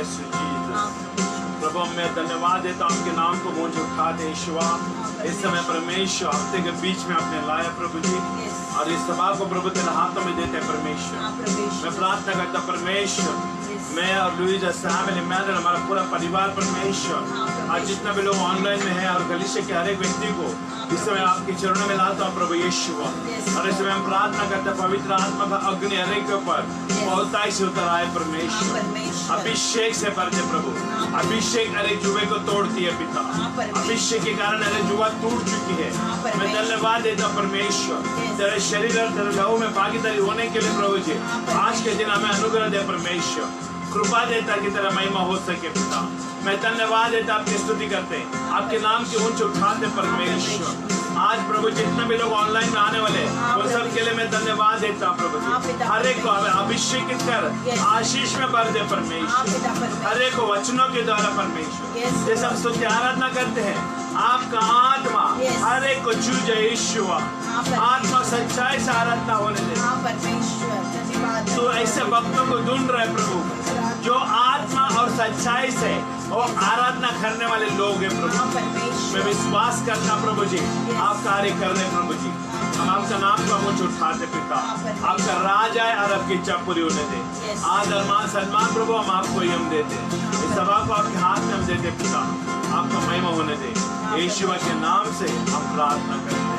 bless you, Jesus. प्रभु मैं धन्यवाद देता हूँ आपके नाम को मुझे उठाते ईश्वा। इस समय परमेश्वर हफ्ते के बीच में आपने लाया प्रभु जी, और इस सभा को प्रभु तेरे हाथों में देते हैं परमेश्वर। मैं प्रार्थना करता परमेश्वर, मैं और लुइजा फैमिली मैनर हमारा पूरा परिवार परमेश्वर, आज जितना भी लोग ऑनलाइन में है और गलीचे के हर एक व्यक्ति को इस समय आपके चरणों में लाता हूँ प्रभु यीशु। और इस समय हम प्रार्थना करते हैं पवित्र आत्मा का अग्नि हर एक के ऊपर बहुताई से उतर आए परमेश्वर। अभिषेक से भर दे प्रभु, अभिषेक हर एक जुए को तोड़ती है पिता, अभिषेक के कारण हर एक जुआ टूट चुकी है। मैं धन्यवाद देता हूँ परमेश्वर तेरे शरीर और तेरे लहू में भागीदारी होने के लिए प्रभु जी। आज के दिन हमें अनुग्रह दे परमेश्वर, कृपा देता कि तेरा महिमा हो सके पिता। मैं धन्यवाद देता, आपकी स्तुति करते हैं, आपके नाम की ऊंच उठाते परमेश्वर। आज प्रभु जितने भी लोग ऑनलाइन में आने वाले उन सब के लिए मैं धन्यवाद देता हूँ प्रभु जी। हर एक को अभिषेक कर आशीष में भर दे परमेश्वर, हर एक को वचनों के द्वारा परमेश्वर। जैसे हम स्तुति आराधना करते हैं, आपका आत्मा हर एक को छू जाए ईश्वर, आत्मा सच्चाई से आराधना होने दे। तो ऐसे भक्तों को ढूंढ रहे प्रभु जो आत्मा और सच्चाई से वो आराधना करने वाले लोग हैं प्रभु। मैं विश्वास करता प्रभु जी आप कार्य कर रहे प्रभु जी। हम आपका नाम का मुझे उठाते पिता, आपका राज आए और आपकी इच्छा पूरी होने दे। आदर मान सम्मान प्रभु हम आपको ही हम देते, इस सभा को आपके हाथ में हम देते पिता, आपका महिमा होने दे। यीशु के नाम से हम प्रार्थना करते हैं।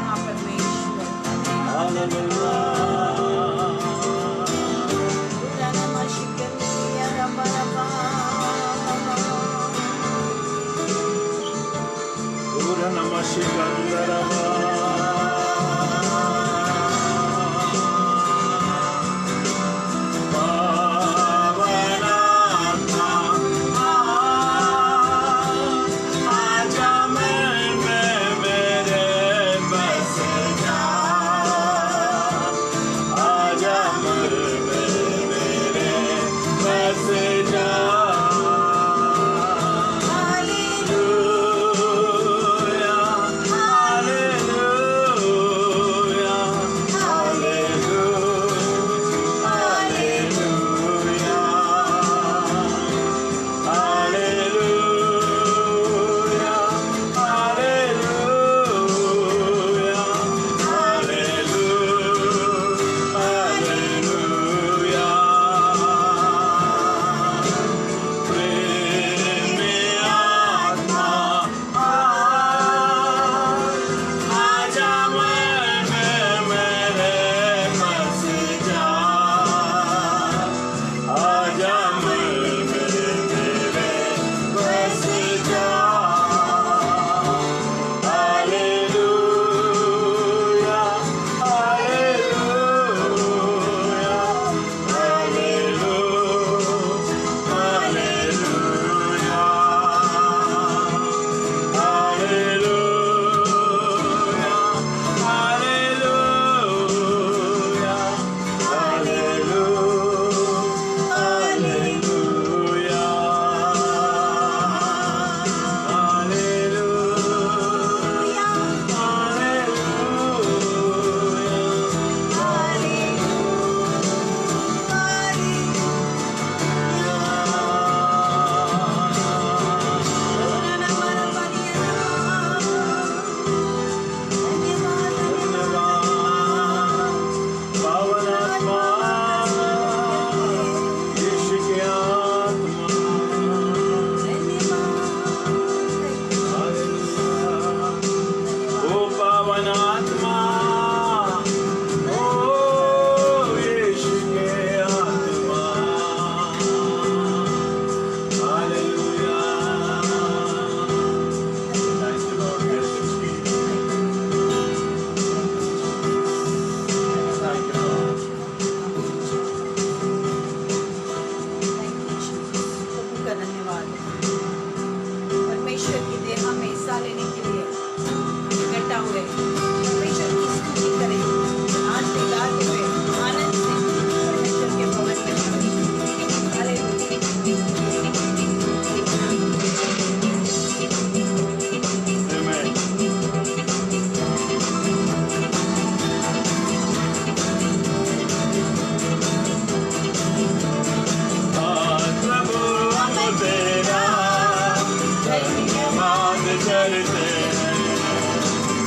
धन्यवाद करते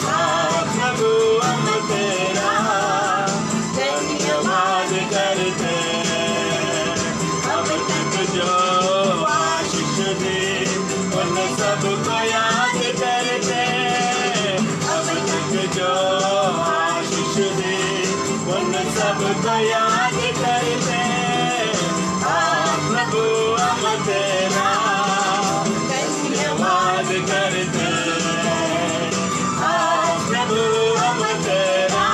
हाँ प्रभु हम तेरा धन्यवाद करते अब तक जो आशीष दे उन सबको याद करते अब तक जो आशीष दे उन सबको याद करते हाँ प्रभु हम तेरा धन्यवाद करते हाँ प्रभु हम तेरा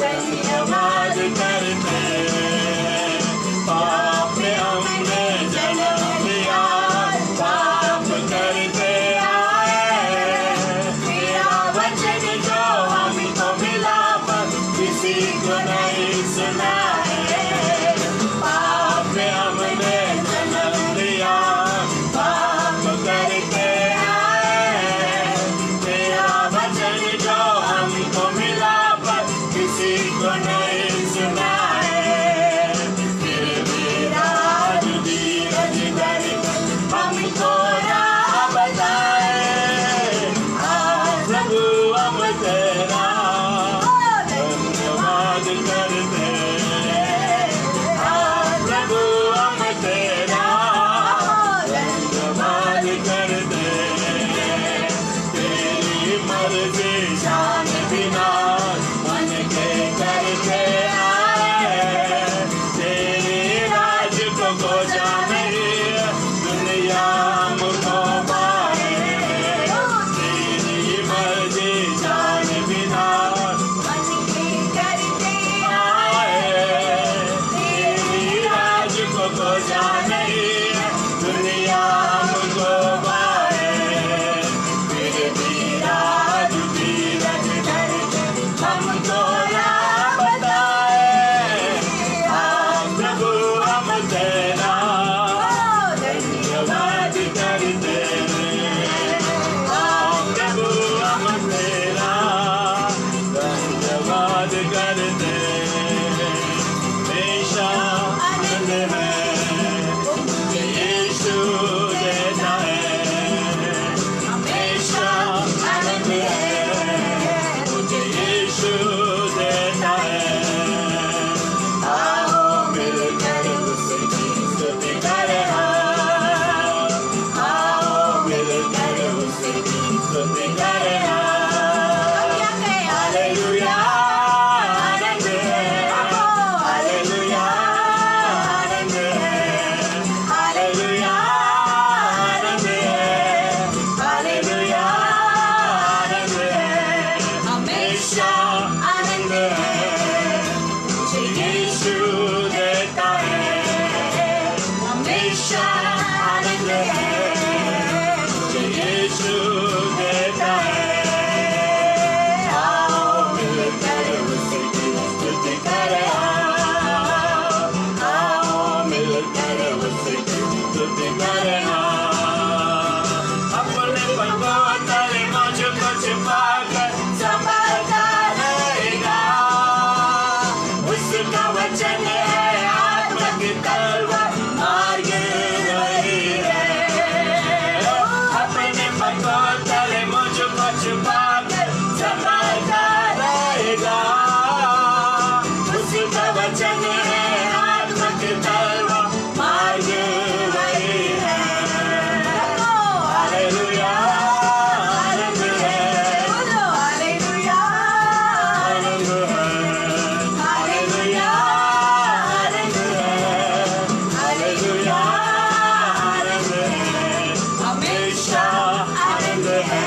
धन्यवाद करते पाप में हमने जन्म लिया पाप करते आए तेरा वचन जो हमको मिला पर किसी को नहीं सुना है पाप में हमने जन्म लिया पाप करते आए तेरा वचन जो हमको मिला पर किसी को नहीं सुना है फिर भी राज धीरज धर हमको राह बताए हाँ प्रभु हम तेरा धन्यवाद करते हाँ प्रभु हम तेरा धन्यवाद करते तेरी मर्जी जान बिना मन के करते आए तेरे राज को जाने दुनिया हमको पाए तेरी मर्जी जान बिना आए तेरी राज को जाने दुनिया हमको पाए फिर भी राज धीरज धर हमको राह बताए हाँ प्रभु हम तेरा धन्यवाद करते हाँ प्रभु हम तेरा धन्यवाद करते हमेशा आनंद है यीशु देता है हमेशा आनंद है मुझे यीशु देता है आओ मिलकर उसकी स्तुति करें आओ मिलकर उसकी स्तुति करें हालेलुया आनंद है हालेलुया आनंद है हालेलुया आनंद है हालेलुया आनंद है हमेशा आनंद है मुझे यीशु देता है हमेशा आनंद है मुझे यीशु देता है आओ मिलकर उसकी स्तुति करें आओ मिलकर उसकी स्तुति करें अपने पगों तले मुझको छिपाकर संभालता रहेगा उसका वचन है आत्मा की तलवार मार्ग वही है अपने पगों तले मुझको छिपाकर संभालता रहेगा उसका वचन है आत्मा की तलवार मार्ग वही है हालेलुया आनंद है हालेलुया आनंद है हालेलुया आनंद है हालेलुया आनंद है हमेशा आनंद है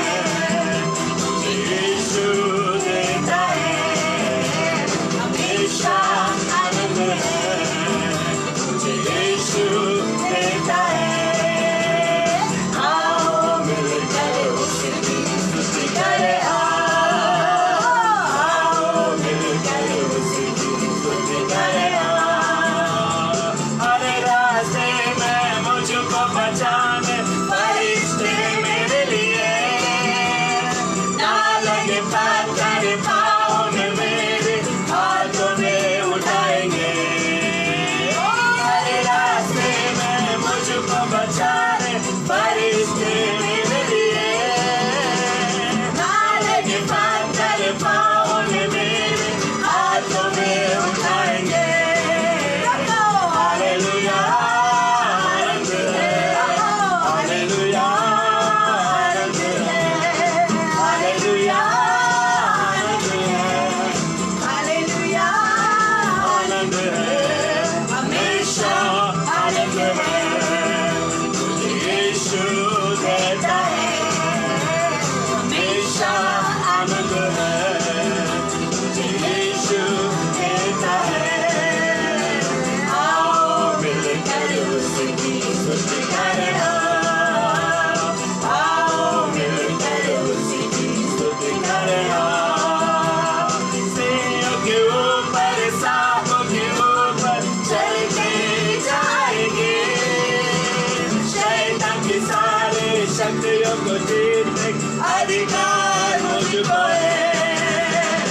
जीतने का अधिकार मुझको है।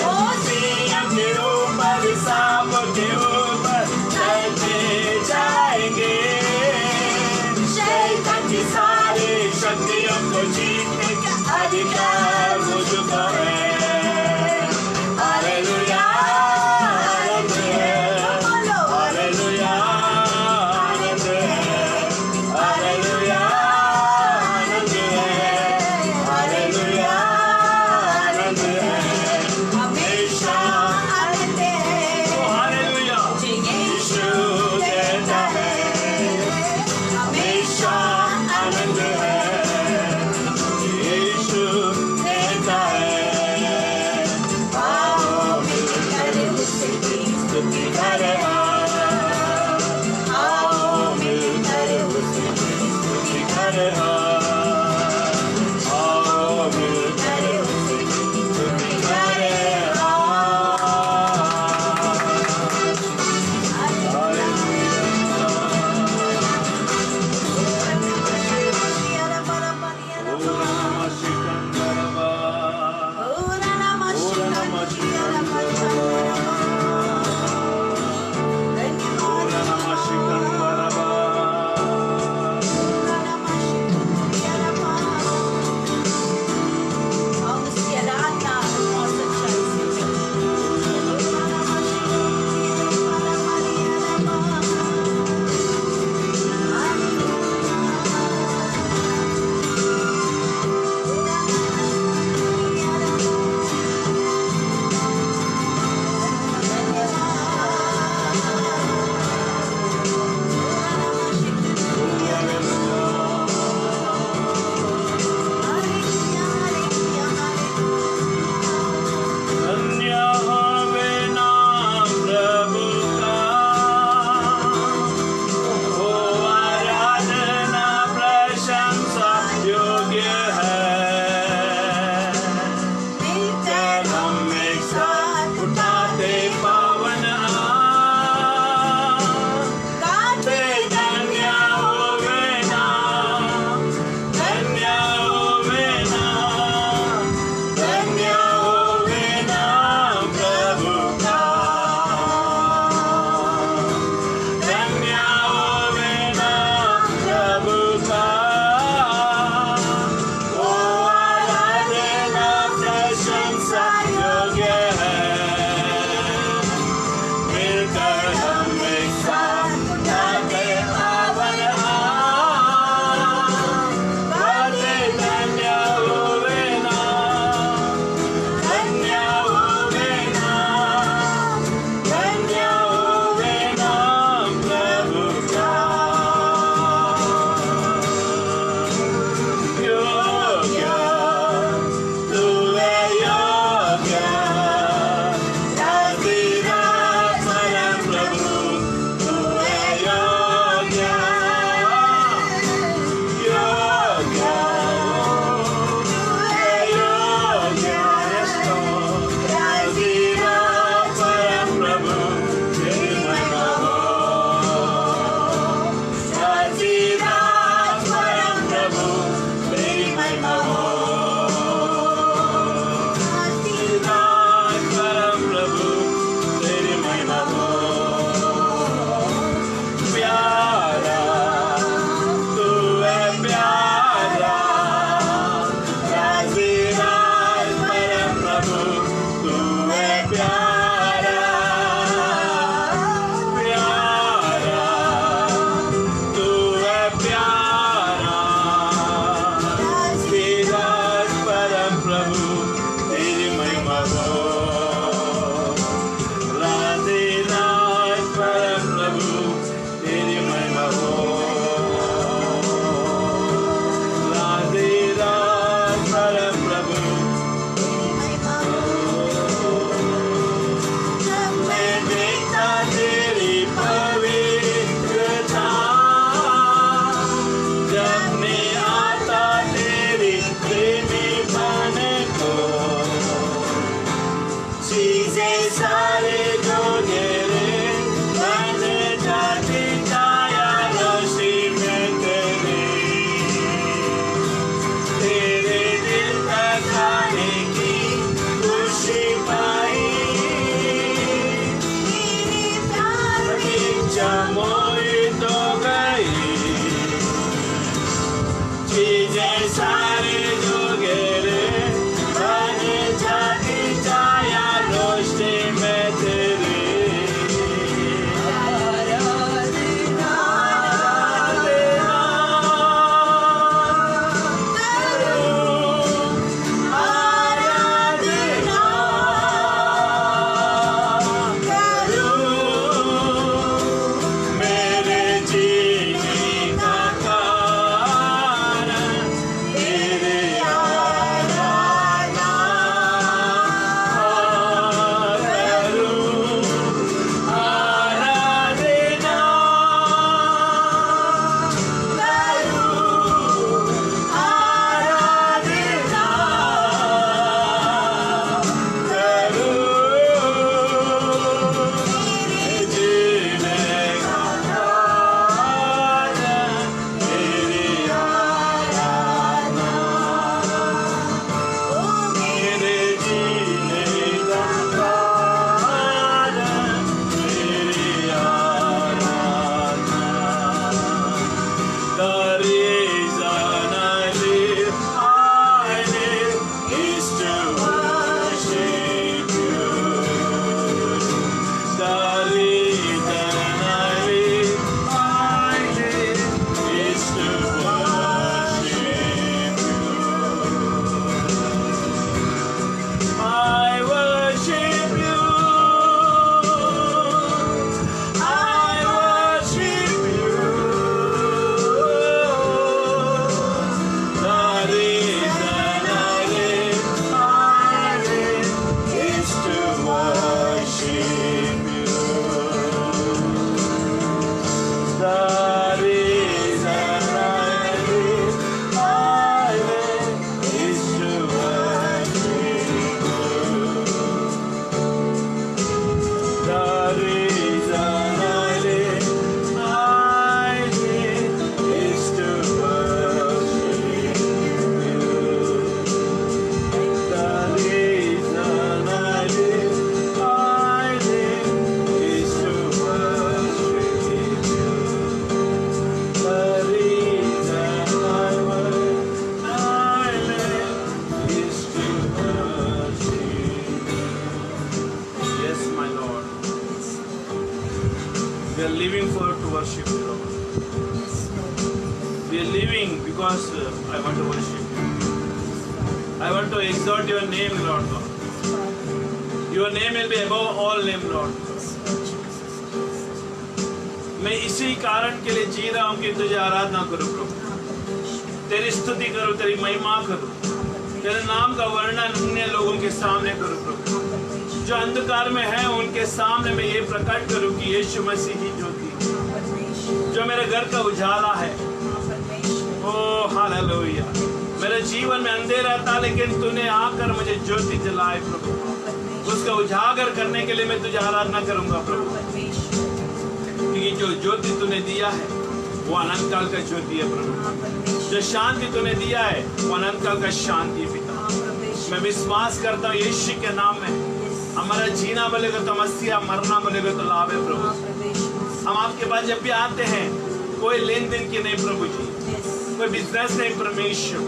ओ सिंह के ऊपर सांप के ऊपर चलते जाएंगे, शैतान की सारी शक्तियों को जीतने का अधिकार मुझको है। हालेलुया आनंद है, हालेलुया आनंद है, हालेलुया आनंद है, हालेलुया आनंद है, हमेशा आनंद है। हालेलुया यीशु देता है, हमेशा आनंद है, यीशु living for to worship you, Lord. We are living because I want to worship you. I want to exalt your name, Lord God. Your name will be above all name, Lord. मैं इसी कारण के लिए जी रहा हूँ कि तुझे आराधना करूँ प्रभु, तेरी स्तुति करूँ, तेरी महिमा करूँ, तेरे नाम का वर्णन अन्य लोगों के सामने करूँ प्रभु। जो अंधकार में है उनके सामने मैं ये प्रकट करूँ कि यीशु मसीह ही ज्योति, जो मेरे घर का उजाला है। Oh hallelujah. मेरे जीवन में अंधेरा था लेकिन तूने आकर मुझे ज्योति जलाई प्रभु। उसका उजागर करने के लिए मैं तुझे आराधना करूंगा प्रभु, क्योंकि जो ज्योति तूने दिया है वो अनंत काल का ज्योति है प्रभु। जो शांति तूने दिया है वो अनंत काल का शांति है पिता। मैं विश्वास करता हूँ यीशु के नाम में हमारा जीना बोलेगा तो मसीहा, मरना बोलेगा तो लाभ है प्रभु। हम आपके पास जब भी आते हैं कोई लेन देन की नहीं प्रभु जी, कोई बिजनेस नहीं परमेश्वर,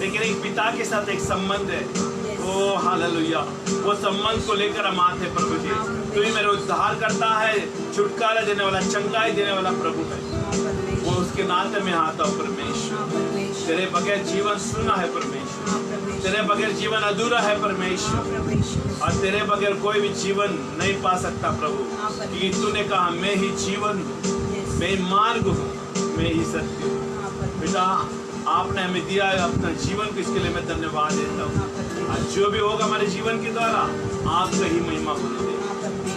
लेकिन एक पिता के साथ एक संबंध है। ओ हालेलुया। वो संबंध को लेकर हम आते हैं प्रभु जी। तू ही मेरा उद्धार करता है, छुटकारा देने वाला, चंगाई देने वाला प्रभु है। वो उसके नाते में आता हूँ परमेश्वर। तेरे बगैर जीवन सुना है परमेश्वर, तेरे बगैर जीवन अधूरा है परमेश्वर, और तेरे बगैर कोई भी जीवन नहीं पा सकता प्रभु, क्योंकि तूने कहा मैं ही जीवन हूँ, मैं ही मार्ग हूँ, मैं ही सत्य हूँ। बेटा आपने हमें दिया है अपना जीवन को, इसके लिए मैं धन्यवाद देता हूँ। आज जो भी होगा हमारे जीवन के द्वारा आपका ही महिमा होने दे।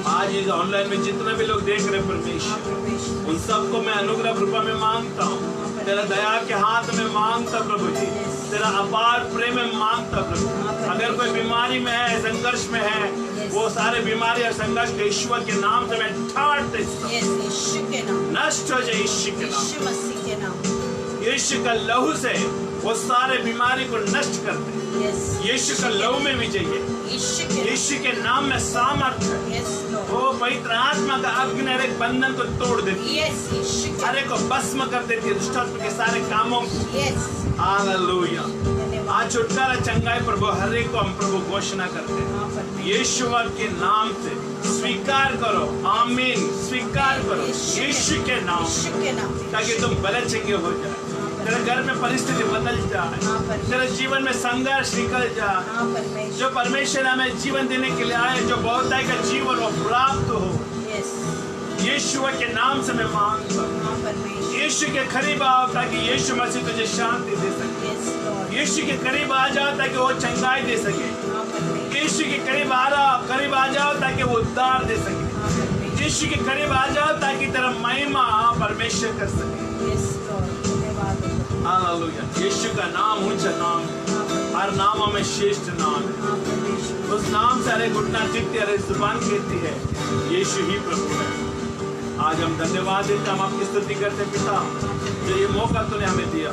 आज इस ऑनलाइन में जितने भी लोग देख रहे परमेश्वर, उन सबको मैं अनुग्रह कृपा में मांगता हूँ, तेरा दया के हाथ में मांगता प्रभु जी, तेरा अपार प्रेम में मांगता प्रभु। अगर कोई बीमारी में है, संघर्ष में है, वो सारे बीमारी और संघर्ष के ईश्वर के नाम से मैं ठाट देता हूँ, नष्ट हो जाए यीशु के नाम। यीशु का लहू से वो सारे बीमारी को नष्ट कर दे। यीशु का लहू में विजय है, यीशु के नाम में सामर्थ्य है। वो पवित्र आत्मा का अग्नि हर एक बंधन को तोड़ देती है, हर एक को भस्म कर देती है, दुष्टात्मा के सारे कामों को। हालेलुया। आज छुटकारा चंगाई प्रभु हर एक को हम प्रभु घोषणा करते हैं यीशु के नाम से। स्वीकार करो, आमीन। स्वीकार करो यीशु के नाम, ताकि तुम भले चंगे हो जाए, तेरे घर में परिस्थिति बदल जाए, तेरे जीवन में संघर्ष निकल जाए। जो परमेश्वर हमें जीवन देने के लिए आए, जो बहुताय का जीवन वो प्राप्त हो, यीशु के नाम से मैं मांगता हूँ। यीशु के करीब आओ ताकि यीशु मसीह तुझे शांति दे सके। यीशु के करीब आ जाओ ताकि वो चंगाई दे सके। यीशु के करीब आ जाओ ताकि वो उद्धार दे सके। यीशु के करीब आ जाओ ताकि तेरा महिमा परमेश्वर कर सके। हालेलुया। यीशु का नाम ऊंचा नाम है, हर नामों में श्रेष्ठ नाम है। उस नाम से हरे घुटना टिकती, हरे जुबान कहती है यीशु ही प्रभु है। आज हम धन्यवाद देते, हम आपकी स्तुति करते पिता, जो ये मौका तूने हमें दिया।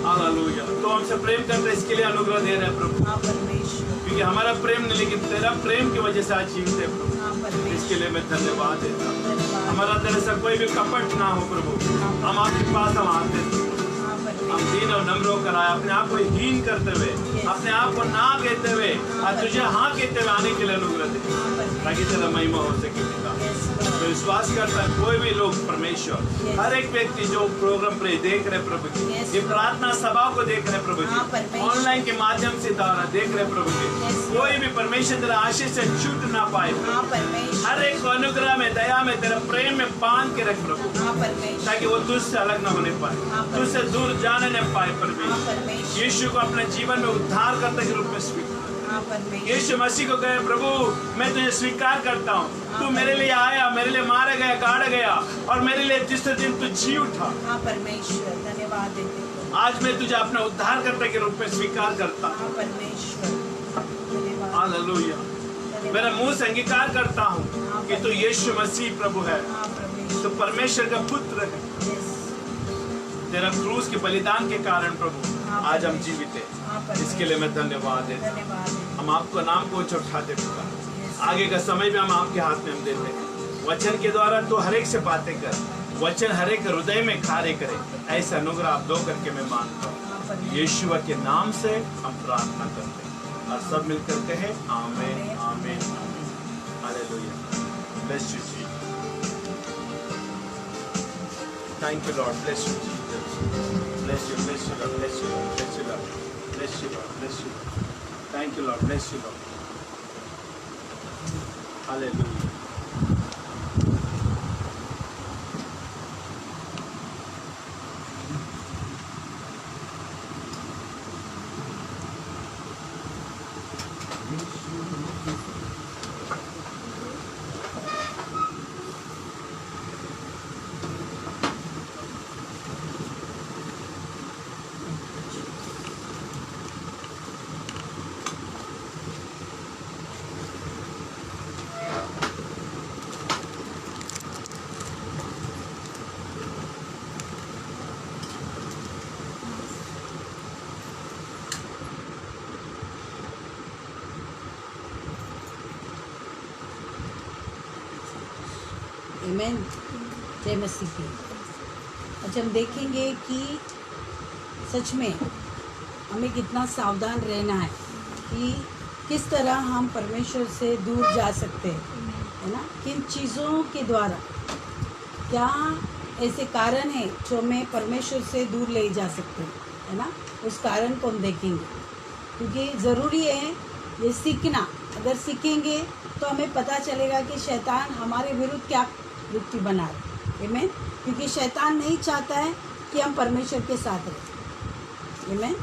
हालेलुया। तो हमसे प्रेम करते, इसके लिए अनुग्रह दे रहे प्रभु, क्योंकि हमारा प्रेम नहीं लेकिन तेरा प्रेम की वजह से आज जीवित है प्रभु। इसके लिए मैं धन्यवाद देता हूँ। हमारा तेरे से कोई भी कपट ना हो प्रभु, हम आपके पास हम आते हैं, हम दीन और नम्र होकर आए, अपने आप को हीन करते हुए, अपने आप को ना कहते हुए और तुझे हाँ कहते हुए आने के लिए अनुग्रह दे, ताकि तेरा महिमा हो सके पिता। तो विश्वास करता है कोई भी लोग परमेश्वर, हर एक व्यक्ति जो प्रोग्राम पर देख रहे प्रभु जी, ये प्रार्थना सभा को देख रहे प्रभु जी, ऑनलाइन के माध्यम से द्वारा देख रहे प्रभु जी, कोई भी परमेश्वर तेरा आशीष से छूट ना पाए, हर एक को अनुग्रह में, दया में, तेरा प्रेम में बांध के रख प्रभु, ताकि वो तुझसे अलग ना होने पाए, तुझसे दूर जाने न पाए परमेश्वर। यीशु को अपने जीवन में उद्धारकर्ता के रूप में स्वीकार, यीशु मसीह को कहे प्रभु मैं तुझे स्वीकार करता हूँ, तू मेरे लिए आया, मेरे लिए मारा गया, गाड़ा गया, और मेरे लिए तीसरे दिन तू जी उठा। परमेश्वर धन्यवाद देते हैं। आज मैं तुझे अपना उद्धारकर्ता के रूप में स्वीकार करता हूँ। हालेलुया। मेरा मुंह से अंगीकार करता हूँ कि तू यीशु मसीह प्रभु है, तो परमेश्वर का पुत्र है। तेरा क्रूस के बलिदान के कारण प्रभु आज हम जीवित हैं, इसके लिए मैं धन्यवाद देता हूँ। हम आपको नाम को उठाते पिता, आगे का समय भी हम आपके हाथ में हम देते हैं। वचन के द्वारा तो हर एक से बातें कर, वचन हर एक हृदय में कार्य करे, ऐसा अनुग्रह आप दो करके मैं मानता हूँ। यीशु के नाम से हम प्रार्थना करते हैं और सब मिलकर कहे amen, amen, amen. Hallelujah. Bless you जी। Thank you, Lord. Bless you, Jesus. Bless you, bless you, Lord. Bless you, Lord. Bless you, Lord. Bless you, Lord. Bless you, Lord. Thank you, Lord. Bless you, Lord. Hallelujah. आमेन। जय मसीह की। आज हम देखेंगे कि सच में हमें कितना सावधान रहना है कि किस तरह हम परमेश्वर से दूर जा सकते हैं, है ना। किन चीज़ों के द्वारा, क्या ऐसे कारण है जो हमें परमेश्वर से दूर ले जा सकते हैं, है ना। उस कारण को हम देखेंगे क्योंकि ज़रूरी है ये सीखना। अगर सीखेंगे तो हमें पता चलेगा कि शैतान हमारे विरुद्ध क्या युक्ति बना रहा है। आमीन। क्योंकि शैतान नहीं चाहता है कि हम परमेश्वर के साथ रहें। आमीन।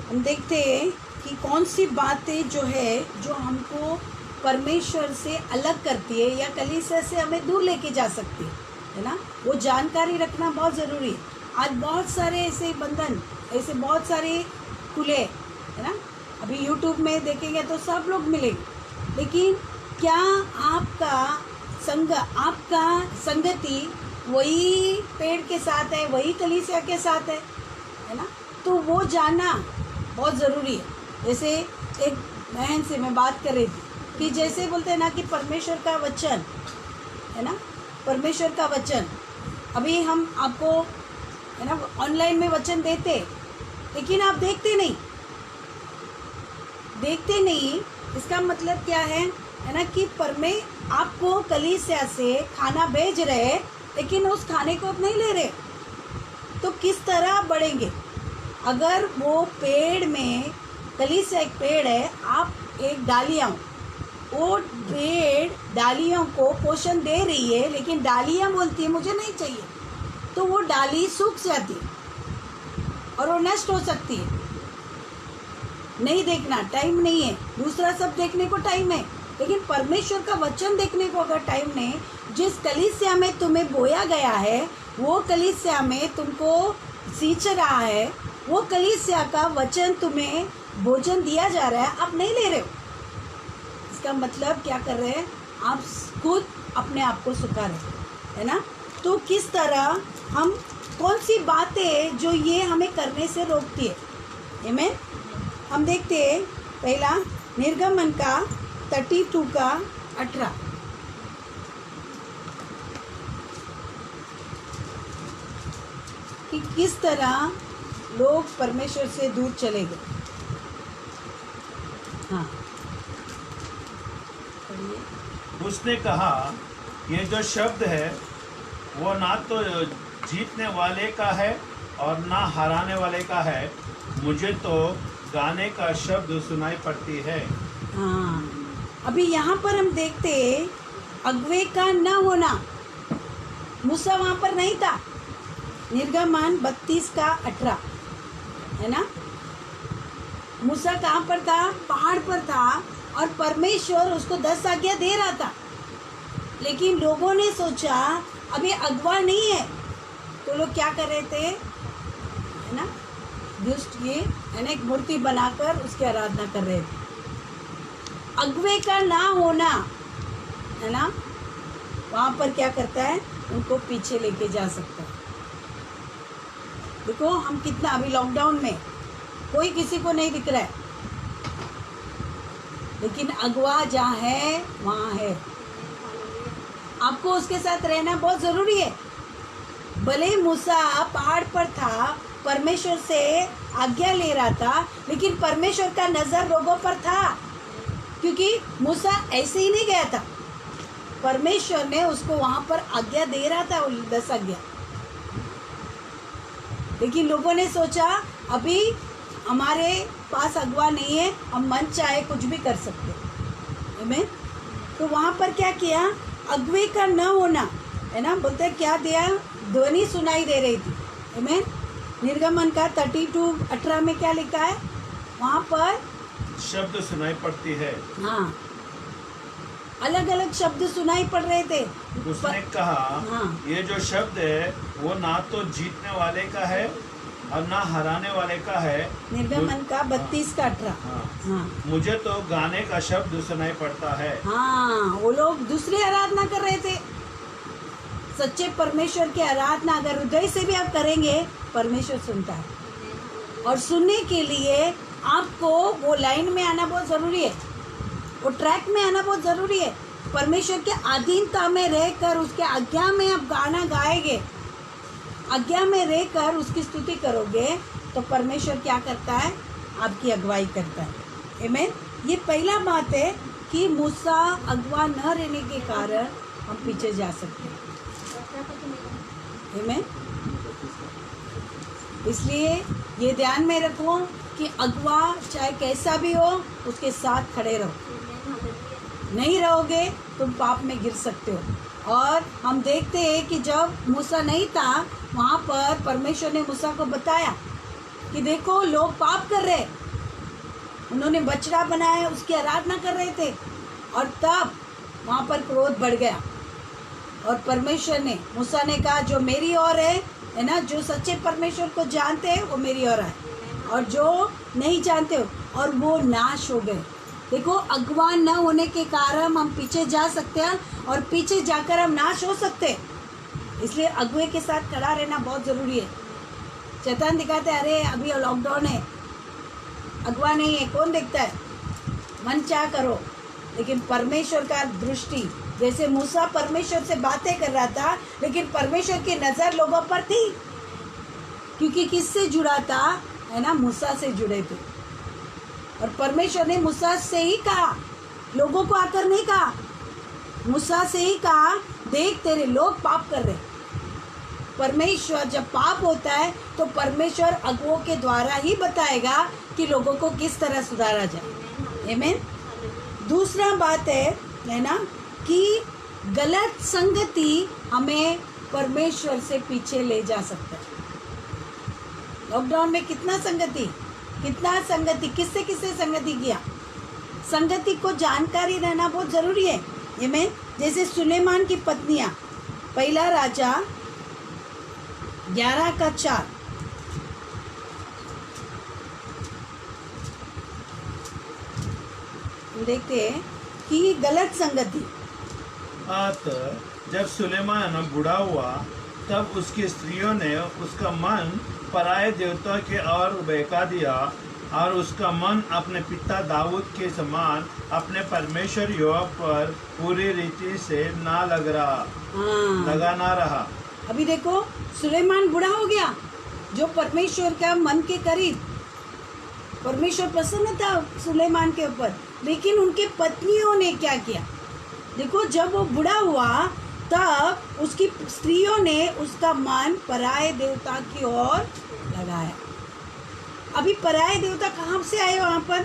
हम देखते हैं कि कौन सी बातें जो है जो हमको परमेश्वर से अलग करती है या कलीसिया से हमें दूर लेके जा सकती है ना। वो जानकारी रखना बहुत ज़रूरी है। आज बहुत सारे ऐसे बंधन, ऐसे बहुत सारे खुले, है ना। अभी यूट्यूब में देखेंगे तो सब लोग मिलेंगे, लेकिन क्या आपका संगति वही पेड़ के साथ है, वही कलीसिया के साथ है ना। तो वो जानना बहुत ज़रूरी है। जैसे एक बहन से मैं बात कर रही थी कि जैसे बोलते हैं ना कि परमेश्वर का वचन, है ना, परमेश्वर का वचन, अभी हम आपको, है ना, ऑनलाइन में वचन देते, लेकिन आप देखते नहीं। इसका मतलब क्या है ना, कि आपको कलीसिया से खाना भेज रहे, लेकिन उस खाने को आप नहीं ले रहे, तो किस तरह बढ़ेंगे। अगर वो पेड़ में, कलीसिया एक पेड़ है, आप एक डालियाँ, वो पेड़ डालियों को पोषण दे रही है, लेकिन डालियाँ बोलती है मुझे नहीं चाहिए, तो वो डाली सूख जाती है और वो नष्ट हो सकती है। नहीं देखना, टाइम नहीं है। दूसरा सब देखने को टाइम है, लेकिन परमेश्वर का वचन देखने को अगर टाइम नहीं, जिस कलीसिया में तुम्हें बोया गया है, वो कलीसिया में तुमको सींच रहा है, वो कलीसिया का वचन तुम्हें भोजन दिया जा रहा है, आप नहीं ले रहे हो। इसका मतलब क्या कर रहे हैं, आप खुद अपने आप को सुखा रहे, है ना। तो किस तरह हम, कौन सी बातें जो ये हमें करने से रोकती है। आमीन। हम देखते हैं पहला निर्गमन का 32 का 18, कि किस तरह लोग परमेश्वर से दूर चले गए। हाँ, उसने कहा, ये जो शब्द है वो ना तो जीतने वाले का है और ना हराने वाले का है, मुझे तो गाने का शब्द सुनाई पड़ती है। हाँ, अभी यहाँ पर हम देखते अगुवे का न होना। मूसा वहाँ पर नहीं था। निर्गमन 32 का 18, है ना। मूसा कहाँ पर था, पहाड़ पर था, और परमेश्वर उसको 10 आज्ञा दे रहा था, लेकिन लोगों ने सोचा अभी अगवा नहीं है, तो लोग क्या कर रहे थे, है ना, दुष्ट ये, है ना, एक मूर्ति बनाकर उसकी आराधना कर रहे थे। अगवे का ना होना, है ना, वहाँ पर क्या करता है, उनको पीछे लेके जा सकता है। देखो हम कितना, अभी लॉकडाउन में कोई किसी को नहीं दिख रहा है, लेकिन अगुआ जहाँ है वहाँ है। आपको उसके साथ रहना बहुत ज़रूरी है। भले मूसा पहाड़ पर था, परमेश्वर से आज्ञा ले रहा था, लेकिन परमेश्वर का नज़र लोगों पर था, क्योंकि मूसा ऐसे ही नहीं गया था। परमेश्वर ने उसको वहाँ पर आज्ञा दे रहा था, 10 आज्ञा। लेकिन लोगों ने सोचा अभी हमारे पास अगुआ नहीं है, हम मन चाहे कुछ भी कर सकते हैं। आमीन। तो वहाँ पर क्या किया, अगुए का न होना, है ना, बोलते हैं क्या दिया, ध्वनि सुनाई दे रही थी। आमीन। निर्गमन का 32:18 में क्या लिखा है, वहाँ पर शब्द सुनाई पड़ती है। हाँ, अलग अलग शब्द सुनाई पड़ रहे थे। उसने कहा, हाँ। ये जो शब्द है वो ना तो जीतने वाले का है और ना हराने वाले का है। निर्गमन का 32:18। हाँ। हाँ मुझे तो गाने का शब्द सुनाई पड़ता है। हाँ, वो लोग दूसरी आराधना कर रहे थे। सच्चे परमेश्वर की आराधना अगर हृदय से भी आप करेंगे, परमेश्वर सुनता है। और सुनने के लिए आपको वो लाइन में आना बहुत ज़रूरी है, वो ट्रैक में आना बहुत ज़रूरी है। परमेश्वर के अधीनता में रहकर उसके आज्ञा में आप गाना गाएंगे, आज्ञा में रहकर उसकी स्तुति करोगे, तो परमेश्वर क्या करता है, आपकी अगुवाई करता है। आमीन। ये पहला बात है कि मूसा अगुआ न रहने के कारण हम पीछे जा सकते हैं। आमीन। इसलिए ये ध्यान में रखो कि अगुआ चाहे कैसा भी हो, उसके साथ खड़े रहो। नहीं रहोगे तुम पाप में गिर सकते हो। और हम देखते हैं कि जब मूसा नहीं था, वहाँ पर परमेश्वर ने मूसा को बताया कि देखो लोग पाप कर रहे, उन्होंने बछड़ा बनाया, उसकी आराधना कर रहे थे। और तब वहाँ पर क्रोध बढ़ गया और परमेश्वर ने, मूसा ने कहा जो मेरी ओर है ना, जो सच्चे परमेश्वर को जानते हैं वो मेरी ओर है, और जो नहीं जानते हो, और वो नाश हो गए। देखो, अगुवा न होने के कारण हम पीछे जा सकते हैं और पीछे जाकर हम नाश हो सकते हैं। इसलिए अगुए के साथ खड़ा रहना बहुत ज़रूरी है। शैतान दिखाते हैं अरे अभी लॉकडाउन है, अगुआ नहीं है, कौन देखता है, मन चाह करो। लेकिन परमेश्वर का दृष्टि, जैसे मूसा परमेश्वर से बातें कर रहा था, लेकिन परमेश्वर की नज़र लोगों पर थी, क्योंकि किससे जुड़ा था, है ना, मूसा से जुड़े थे। और परमेश्वर ने मूसा से ही कहा, लोगों को आकर नहीं कहा, मूसा से ही कहा, देख तेरे लोग पाप कर रहे। परमेश्वर जब पाप होता है तो परमेश्वर अगुओं के द्वारा ही बताएगा कि लोगों को किस तरह सुधारा जाए। आमीन। दूसरा बात है ना, कि गलत संगति हमें परमेश्वर से पीछे ले जा सकता है। लॉकडाउन में कितना संगति किससे किससे संगति किया, संगति को जानकारी रहना बहुत ज़रूरी है। आमीन। जैसे सुलेमान की पत्नियां, पहला राजा 11:4, देखते हैं कि गलत संगति। जब सुलेमान बूढ़ा हुआ तब उसकी स्त्रियों ने उसका मन पराये देवता के ओर बहका दिया, और उसका मन अपने पिता दाऊद के समान अपने परमेश्वर यहोवा पर पूरी रीति से लगा ना रहा। अभी देखो, सुलेमान बूढ़ा हो गया, जो परमेश्वर का मन के करीब, परमेश्वर प्रसन्न था सुलेमान के ऊपर, लेकिन उनके पत्नियों ने क्या किया। देखो, जब वो बूढ़ा हुआ तब उसकी स्त्रियों ने उसका मन पराये देवता की ओर लगाया। अभी पराये देवता कहाँ से आए वहाँ पर?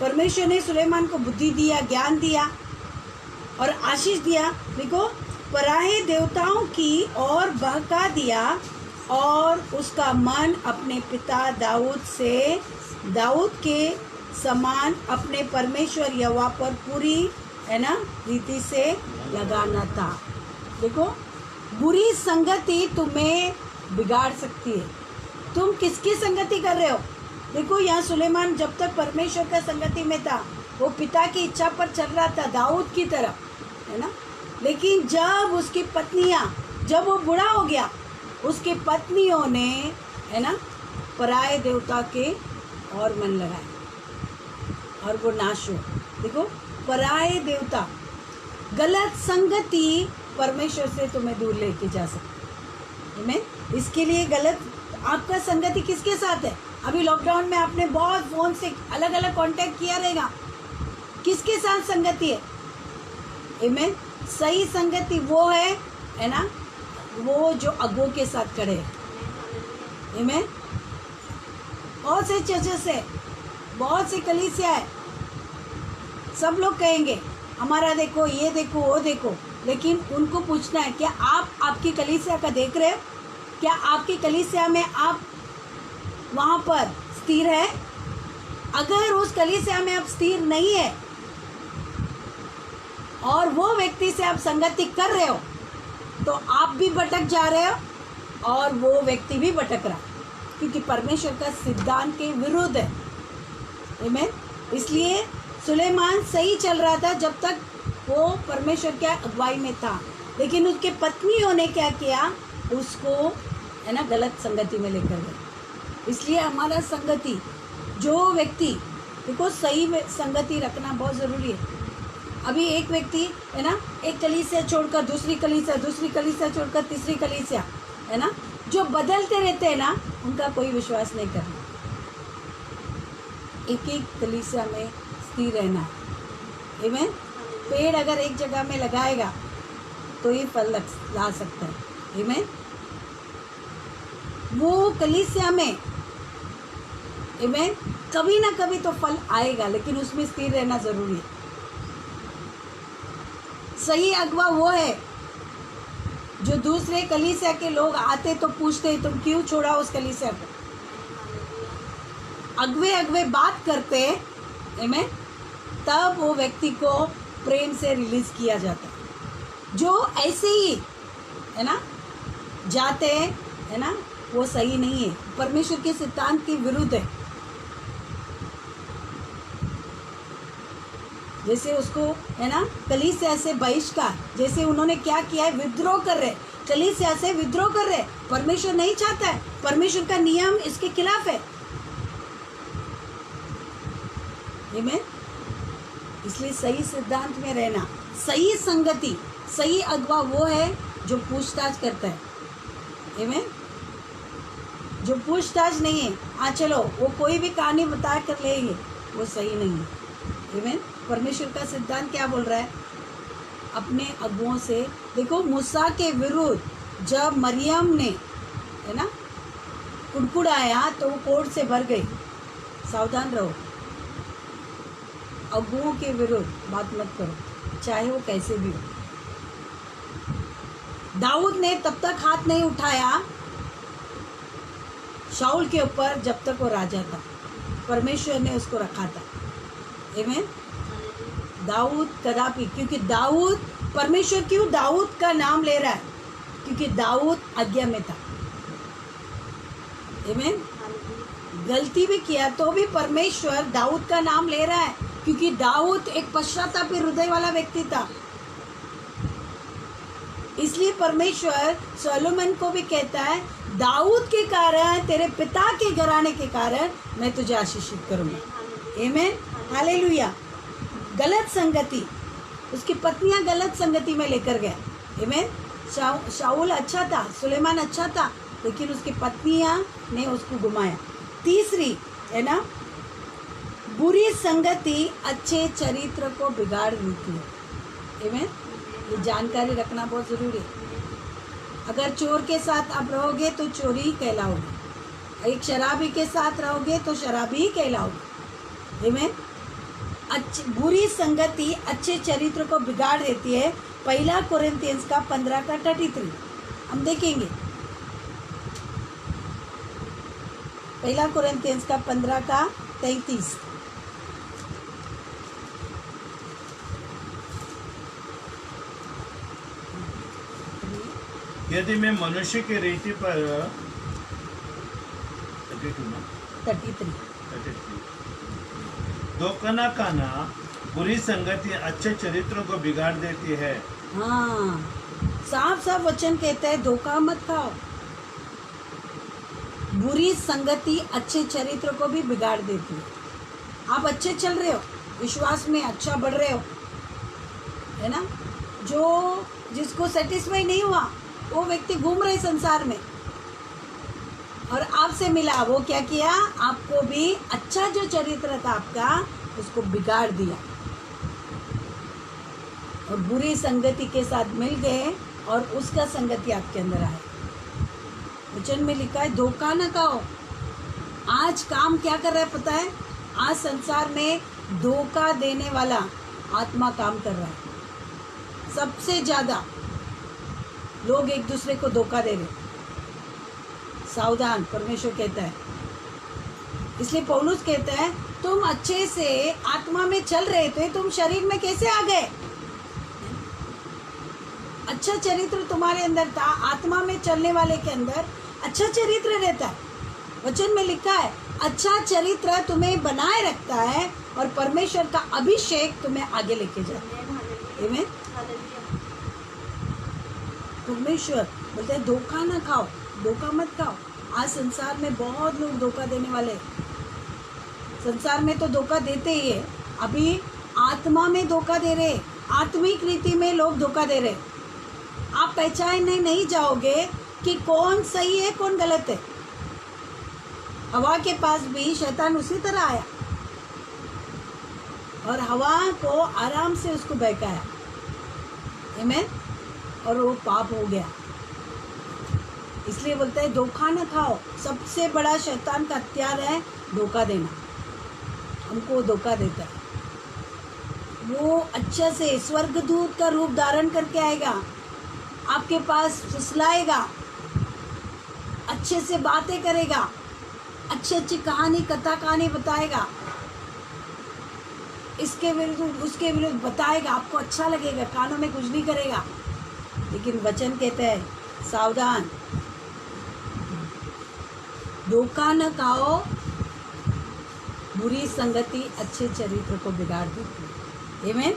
परमेश्वर ने सुलेमान को बुद्धि दिया, ज्ञान दिया और आशीष दिया। देखो, पराये देवताओं की ओर बहका दिया और उसका मन अपने पिता दाऊद के समान अपने परमेश्वर यहोवा पर पूरी, है ना, रीति से लगाना था। देखो, बुरी संगति तुम्हें बिगाड़ सकती है। तुम किसकी संगति कर रहे हो? देखो, यहाँ सुलेमान जब तक परमेश्वर का संगति में था, वो पिता की इच्छा पर चल रहा था, दाऊद की तरफ, है ना। लेकिन जब उसकी पत्नियाँ, जब वो बूढ़ा हो गया, उसकी पत्नियों ने, है ना, पराये देवता के और मन लगाए और वो नाश हुआ। देखो, पराये देवता, गलत संगति परमेश्वर से तुम्हें दूर लेके जा सकती है। इसके लिए गलत आपका संगति किसके साथ है? अभी लॉकडाउन में आपने बहुत फोन से अलग अलग कांटेक्ट किया रहेगा, किसके साथ संगति है? आमीन। सही संगति वो है ना, वो जो अगुओं के साथ खड़े है। आमीन। बहुत से चर्चेस है, बहुत सी कलीसिया है, सब लोग कहेंगे हमारा देखो, ये देखो, वो देखो, लेकिन उनको पूछना है क्या आप आपकी कलीसिया का देख रहे हो? क्या आपकी कलीसिया में आप वहाँ पर स्थिर है? अगर उस कलीसिया में आप स्थिर नहीं है और वो व्यक्ति से आप संगति कर रहे हो, तो आप भी भटक जा रहे हो और वो व्यक्ति भी भटक रहा, क्योंकि परमेश्वर का सिद्धांत के विरुद्ध है। आमीन। इसलिए सुलेमान सही चल रहा था जब तक वो परमेश्वर के अगुवाई में था, लेकिन उसके पत्नियों ने क्या किया? उसको है ना गलत संगति में लेकर गए। इसलिए हमारा संगति, जो व्यक्ति, देखो सही संगति रखना बहुत ज़रूरी है। अभी एक व्यक्ति है ना, एक कलीसिया छोड़कर दूसरी कलीसिया, दूसरी कलीसिया छोड़कर तीसरी कलीसिया, है ना, जो बदलते रहते हैं ना, उनका कोई विश्वास नहीं करना। एक एक कलीसिया में स्थिर रहना है। आमीन। पेड़ अगर एक जगह में लगाएगा तो ये फल ला सकता है। आमीन। वो कलीसिया में आमीन कभी ना कभी तो फल आएगा, लेकिन उसमें स्थिर रहना जरूरी है। सही अगवा वो है जो दूसरे कलीसिया के लोग आते तो पूछते तुम क्यों छोड़ा उस कलीसिया को। अगवे बात करते आमीन, तब वो व्यक्ति को प्रेम से रिलीज किया जाता है। जो ऐसे ही है ना जाते हैं है ना, वो सही नहीं है, परमेश्वर के सिद्धांत के विरुद्ध है। जैसे उसको है ना कलीसिया से बहिष्कार, जैसे उन्होंने क्या किया है, विद्रोह कर रहे, कलीसिया से विद्रोह कर रहे। परमेश्वर नहीं चाहता है, परमेश्वर का नियम इसके खिलाफ है। आमीन। इसलिए सही सिद्धांत में रहना, सही संगति, सही अगवा वो है जो पूछताछ करता है। आमीन। जो पूछताछ नहीं है, हाँ चलो वो कोई भी कहानी बता कर लेंगे, वो सही नहीं है। आमीन। परमेश्वर का सिद्धांत क्या बोल रहा है? अपने अगुओं से, देखो मूसा के विरुद्ध जब मरियम ने है ना कुड़कुड़ाया तो वो कोर्ट से भर गई। सावधान रहो, अगुओं के विरुद्ध बात मत करो, चाहे वो कैसे भी हो। दाऊद ने तब तक हाथ नहीं उठाया शाऊल के ऊपर जब तक वो राजा था, परमेश्वर ने उसको रखा था। आमीन। दाऊद कदापि, क्योंकि दाऊद, परमेश्वर क्यों दाऊद का नाम ले रहा है? क्योंकि दाऊद आज्ञा में था। आमीन। गलती भी किया तो भी परमेश्वर दाऊद का नाम ले रहा है, क्योंकि दाऊद एक पश्चातापी हृदय वाला व्यक्ति था। इसलिए परमेश्वर सोलोमन को भी कहता है, दाऊद के कारण, तेरे पिता के घराने के कारण मैं तुझे आशीषित करूंगा। आमीन। हालेलुया। गलत संगति, उसकी पत्नियां गलत संगति में लेकर गए। आमीन। शाऊल अच्छा था, सुलेमान अच्छा था, लेकिन उसकी पत्नियां ने उसको घुमाया। तीसरी है ना, बुरी संगति अच्छे चरित्र को बिगाड़ देती है। आमीन। ये जानकारी रखना बहुत ज़रूरी है। अगर चोर के साथ आप रहोगे तो चोरी ही कहलाओगे, एक शराबी के साथ रहोगे तो शराबी ही कहलाओगे। आमीन। बुरी संगति अच्छे चरित्र को बिगाड़ देती है। 1 कोरिन्थियंस का 15 का 33 हम देखेंगे। 1 कोरिन्थियंस का 15 का 33। यदि मैं मनुष्य की रीति पर 33 धोखा खाना, बुरी संगति अच्छे चरित्रों को बिगाड़ देती है। हाँ, साफ साफ वचन कहता है धोखा मत खाओ। बुरी संगति अच्छे चरित्र को भी बिगाड़ देती है। आप अच्छे चल रहे हो, विश्वास में अच्छा बढ़ रहे हो, है ना। जो जिसको सेटिस्फाई नहीं हुआ वो व्यक्ति घूम रहे संसार में, और आपसे मिला, वो क्या किया, आपको भी अच्छा जो चरित्र था आपका उसको बिगाड़ दिया, और बुरी संगति के साथ मिल गए और उसका संगति आपके अंदर आए। वचन में लिखा है धोखा न खाओ। आज काम क्या कर रहा है पता है, आज संसार में धोखा देने वाला आत्मा काम कर रहा है। सबसे ज्यादा लोग एक दूसरे को धोखा दे रहे, सावधान, परमेश्वर कहता है। इसलिए पौलुस कहता है तुम अच्छे से आत्मा में चल रहे थे, तुम शरीर में कैसे आ गए। अच्छा चरित्र तुम्हारे अंदर था, आत्मा में चलने वाले के अंदर अच्छा चरित्र रहता है। वचन में लिखा है अच्छा चरित्र तुम्हें बनाए रखता है और परमेश्वर का अभिषेक तुम्हें आगे लेके जाता है। आमीन। परमेश्वर बोलते हैं धोखा ना खाओ, धोखा मत खाओ। आज संसार में बहुत लोग धोखा देने वाले, संसार में तो धोखा देते ही है, अभी आत्मा में धोखा दे रहे, आत्मिक रीति में लोग धोखा दे रहे। आप पहचानने नहीं जाओगे कि कौन सही है कौन गलत है। हवा के पास भी शैतान उसी तरह आया और हवा को आराम से उसको बहकाया, आमीन, और वो पाप हो गया। इसलिए बोलते हैं धोखा न खाओ। सबसे बड़ा शैतान का हथियार है धोखा देना, हमको धोखा देता है। वो अच्छे से स्वर्गदूत का रूप धारण करके आएगा, आपके पास फुसलाएगा, अच्छे से बातें करेगा, अच्छी अच्छी कहानी कथा कहानी बताएगा, इसके विरुद्ध उसके विरुद्ध बताएगा, आपको अच्छा लगेगा, कानों में कुछ नहीं करेगा। लेकिन वचन कहते हैं सावधान, धोखा न खाओ, बुरी संगति अच्छे चरित्र को बिगाड़ देती है। आमीन।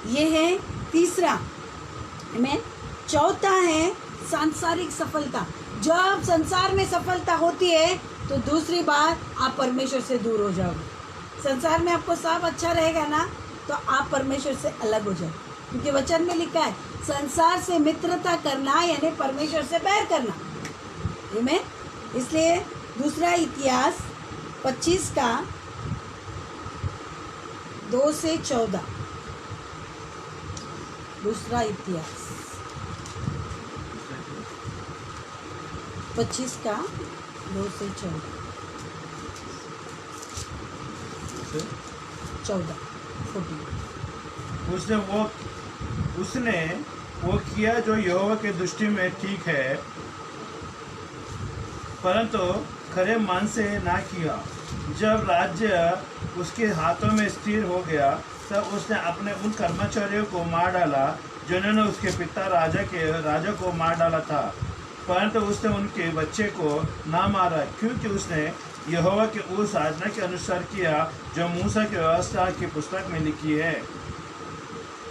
ये है तीसरा। आमीन। चौथा है सांसारिक सफलता। जब संसार में सफलता होती है तो दूसरी बार आप परमेश्वर से दूर हो जाओगे। संसार में आपको सब अच्छा रहेगा ना तो आप परमेश्वर से अलग हो जाओगे, क्योंकि वचन में लिखा है संसार से मित्रता करना यानी परमेश्वर से बैर करना। आमीन। इसलिए दूसरा इतिहास 25 का 2 से 14। दूसरा इतिहास 25 का 2 से 14 उसने वो किया जो यहोवा के दृष्टि में ठीक है, परंतु खरे मन से ना किया। जब राज्य उसके हाथों में स्थिर हो गया तब उसने अपने उन कर्मचारियों को मार डाला जिन्होंने उसके पिता राजा को मार डाला था, परंतु उसने उनके बच्चे को ना मारा, क्योंकि उसने यहोवा के उस आज्ञा के अनुसार किया जो मूसा की व्यवस्था की पुस्तक में लिखी है।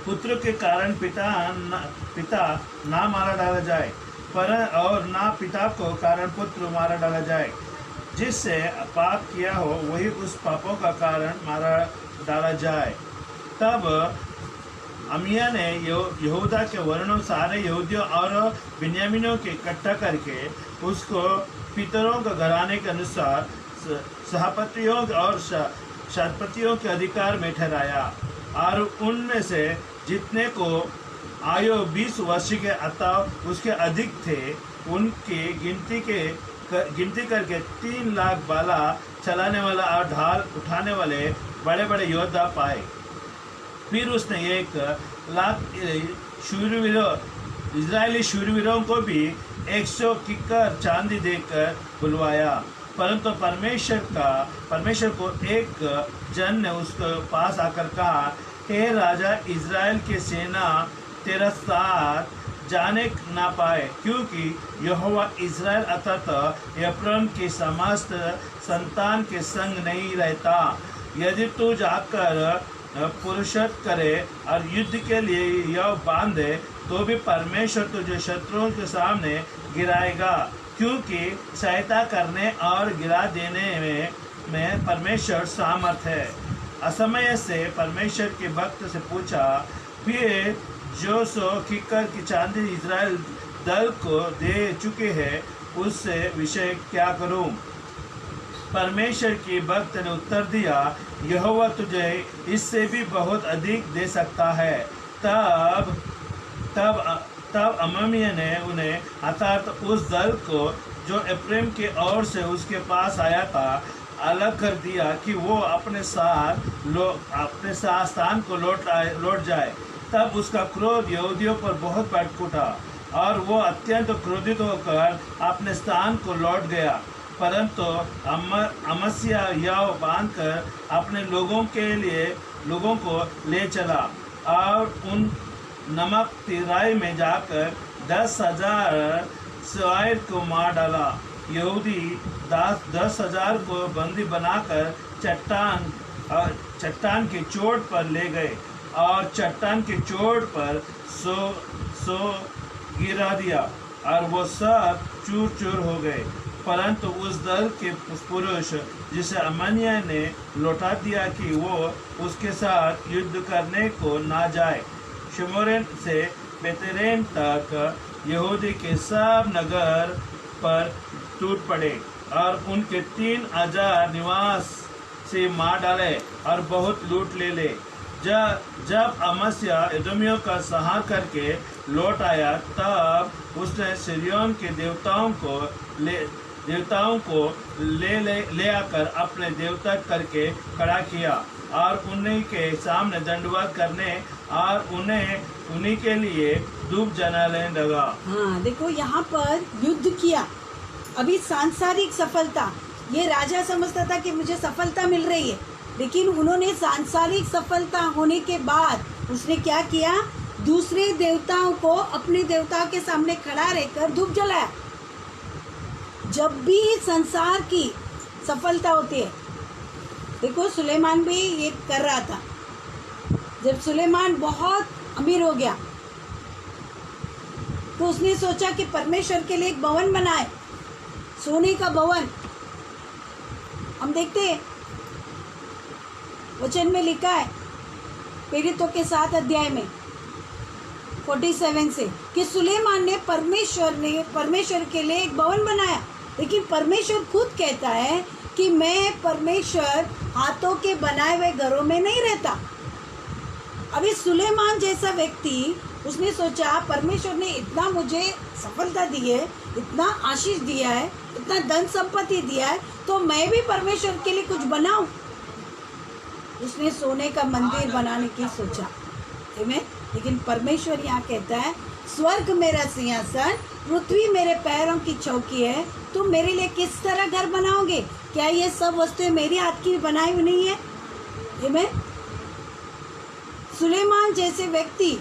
पुत्र के कारण पिता ना मारा डाला जाए, और ना पिता को कारण पुत्र मारा डाला जाए। जिससे पाप किया हो वही उस पापों का कारण मारा डाला जाए। तब अमिया ने यहूदा के वर्णों सारे यहूदियों और बिन्यामीनों के इकट्ठा करके उसको पितरों के घराने के अनुसार सभापतियों और शतपतियों के अधिकार में ठहराया, और उनमें से जितने को आयु 20 वर्ष के अथवा उसके अधिक थे उनकी गिनती करके 3 लाख बाला चलाने वाला और ढाल उठाने वाले बड़े बड़े योद्धा पाए। फिर उसने 1 लाख इजरायली शूरवीरों को भी 100 किक्कर चांदी देकर बुलवाया। परंतु परमेश्वर को एक जन ने उसके पास आकर कहा, हे राजा, इजराइल की सेना तेरा साथ जाने ना पाए, क्योंकि यहोवा इजराइल अर्थात एप्रैम की समस्त संतान के संग नहीं रहता। यदि तू जाकर पुरुषत्व करे और युद्ध के लिए यह बांधे तो भी परमेश्वर तुझे शत्रुओं के सामने गिराएगा, क्योंकि सहायता करने और गिरा देने में परमेश्वर सामर्थ है। असमय से परमेश्वर के भक्त से पूछा, फिर जो सो किकर की चांदी इजराइल दल को दे चुके हैं उससे विषय क्या करूं? परमेश्वर के भक्त ने उत्तर दिया, यहोवा तुझे इससे भी बहुत अधिक दे सकता है। तब तब तब अमम्य ने उन्हें अर्थात उस दल को जो एफ्रेम की ओर से उसके पास आया था अलग कर दिया कि वो अपने साथ स्थान को लौट जाए। तब उसका क्रोध यहूदियों पर बहुत भड़क उठा और वो अत्यंत क्रोधित होकर अपने स्थान को लौट गया। परंतु अमस्या याव बांधकर अपने लोगों को ले चला और उन नमक तिराई में जाकर 10,000 सवार को मार डाला। यहूदी 10,000 को बंदी बनाकर चट्टान की चोट पर ले गए और चट्टान की चोट पर सो गिरा दिया और वो सब चूर चूर हो गए। परंतु उस दल के पुरुष जिसे अमन्या ने लौटा दिया कि वो उसके साथ युद्ध करने को ना जाए, शमोरेन से बेतरेन तक यहूदी के सब नगर पर टूट पड़े और उनके 3,000 निवास से मार डाले और बहुत लूट ले। जब अमस्या एदोमियों का संहार करके लौट आया तब उसने सिरियोन के देवताओं को ले आकर अपने देवता करके खड़ा किया और उन्हीं के सामने दंडवत करने और उन्हीं के लिए धूप जलाने लगा। हाँ, देखो यहाँ पर युद्ध किया। अभी सांसारिक सफलता, ये राजा समझता था कि मुझे सफलता मिल रही है, लेकिन उन्होंने सांसारिक सफलता होने के बाद उसने क्या किया, दूसरे देवताओं को अपने देवता के सामने खड़ा रहकर धूप जलाया। जब भी संसार की सफलता होती है, देखो सुलेमान भी ये कर रहा था। जब सुलेमान बहुत अमीर हो गया तो उसने सोचा कि परमेश्वर के लिए एक भवन बनाए, सोने का भवन। हम देखते हैं वचन में लिखा है प्रेरितों के 7 अध्याय में 47 से कि सुलेमान ने परमेश्वर के लिए एक भवन बनाया। लेकिन परमेश्वर खुद कहता है कि मैं परमेश्वर हाथों के बनाए हुए घरों में नहीं रहता। अभी सुलेमान जैसा व्यक्ति, उसने सोचा परमेश्वर ने इतना मुझे सफलता दी है, इतना आशीष दिया है, इतना धन संपत्ति दिया है, तो मैं भी परमेश्वर के लिए कुछ बनाऊं। उसने सोने का मंदिर बनाने की सोचा, लेकिन परमेश्वर यहाँ कहता है स्वर्ग मेरा सिंहासन, पृथ्वी मेरे पैरों की चौकी है, तुम मेरे लिए किस तरह घर बनाओगे? क्या ये सब वस्तुएं मेरी हाथ की बनाई हुई नहीं है? सुलेमान जैसे व्यक्ति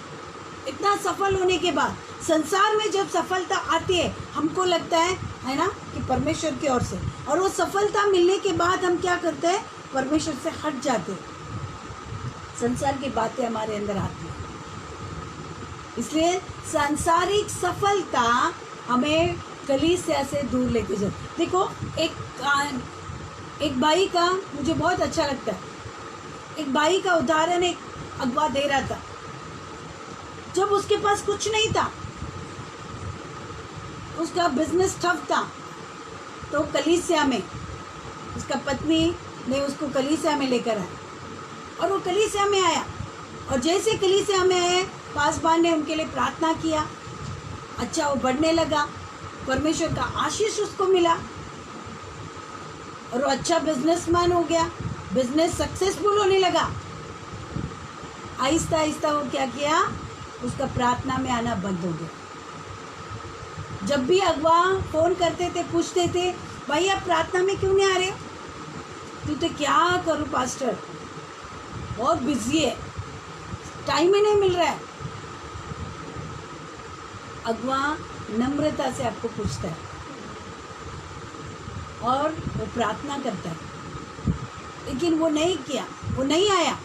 इतना सफल होने के बाद, संसार में जब सफलता आती है हमको लगता है ना कि परमेश्वर की ओर से, और वो सफलता मिलने के बाद हम क्या करते हैं, परमेश्वर से हट जाते हैं, संसार की बातें हमारे अंदर आती हैं। इसलिए सांसारिक सफलता हमें कलीसिया से दूर लेके जाए। देखो एक भाई का मुझे बहुत अच्छा लगता है, एक भाई का उदाहरण एक अगवा दे रहा था। जब उसके पास कुछ नहीं था, उसका बिजनेस ठप था, तो कलीसिया में उसका पत्नी ने उसको कलीसिया में लेकर आया और वो कलीसिया में आया, और जैसे कलीसिया में आए पासवान ने उनके लिए प्रार्थना किया। अच्छा, वो बढ़ने लगा, परमेश्वर का आशीष उसको मिला और वो अच्छा बिजनेसमैन हो गया, बिजनेस सक्सेसफुल होने लगा। आहिस्ता आहिस्ता वो क्या किया, उसका प्रार्थना में आना बंद हो गया। जब भी अगवा फ़ोन करते थे, पूछते थे भाई आप प्रार्थना में क्यों नहीं आ रहे? तो क्या करूं पास्टर, बहुत बिजी है, टाइम ही नहीं मिल रहा है। अगवा नम्रता से आपको पूछता है और वो प्रार्थना करता है, लेकिन वो नहीं किया, वो नहीं आया।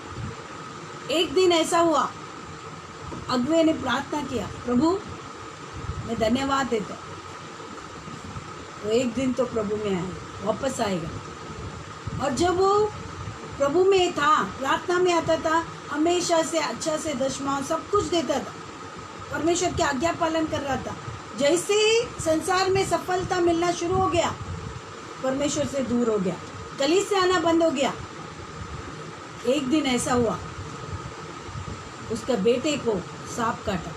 एक दिन ऐसा हुआ, अगवे ने प्रार्थना किया, प्रभु मैं धन्यवाद देता हूँ। तो एक दिन तो प्रभु में आए, वापस आएगा। और जब वो प्रभु में था, प्रार्थना में आता था, हमेशा से अच्छा से दशमांश सब कुछ देता था, परमेश्वर की आज्ञा पालन कर रहा था। जैसे ही संसार में सफलता मिलना शुरू हो गया, परमेश्वर से दूर हो गया, कलीसिया से आना बंद हो गया। एक दिन ऐसा हुआ, उसका बेटे को सांप काटा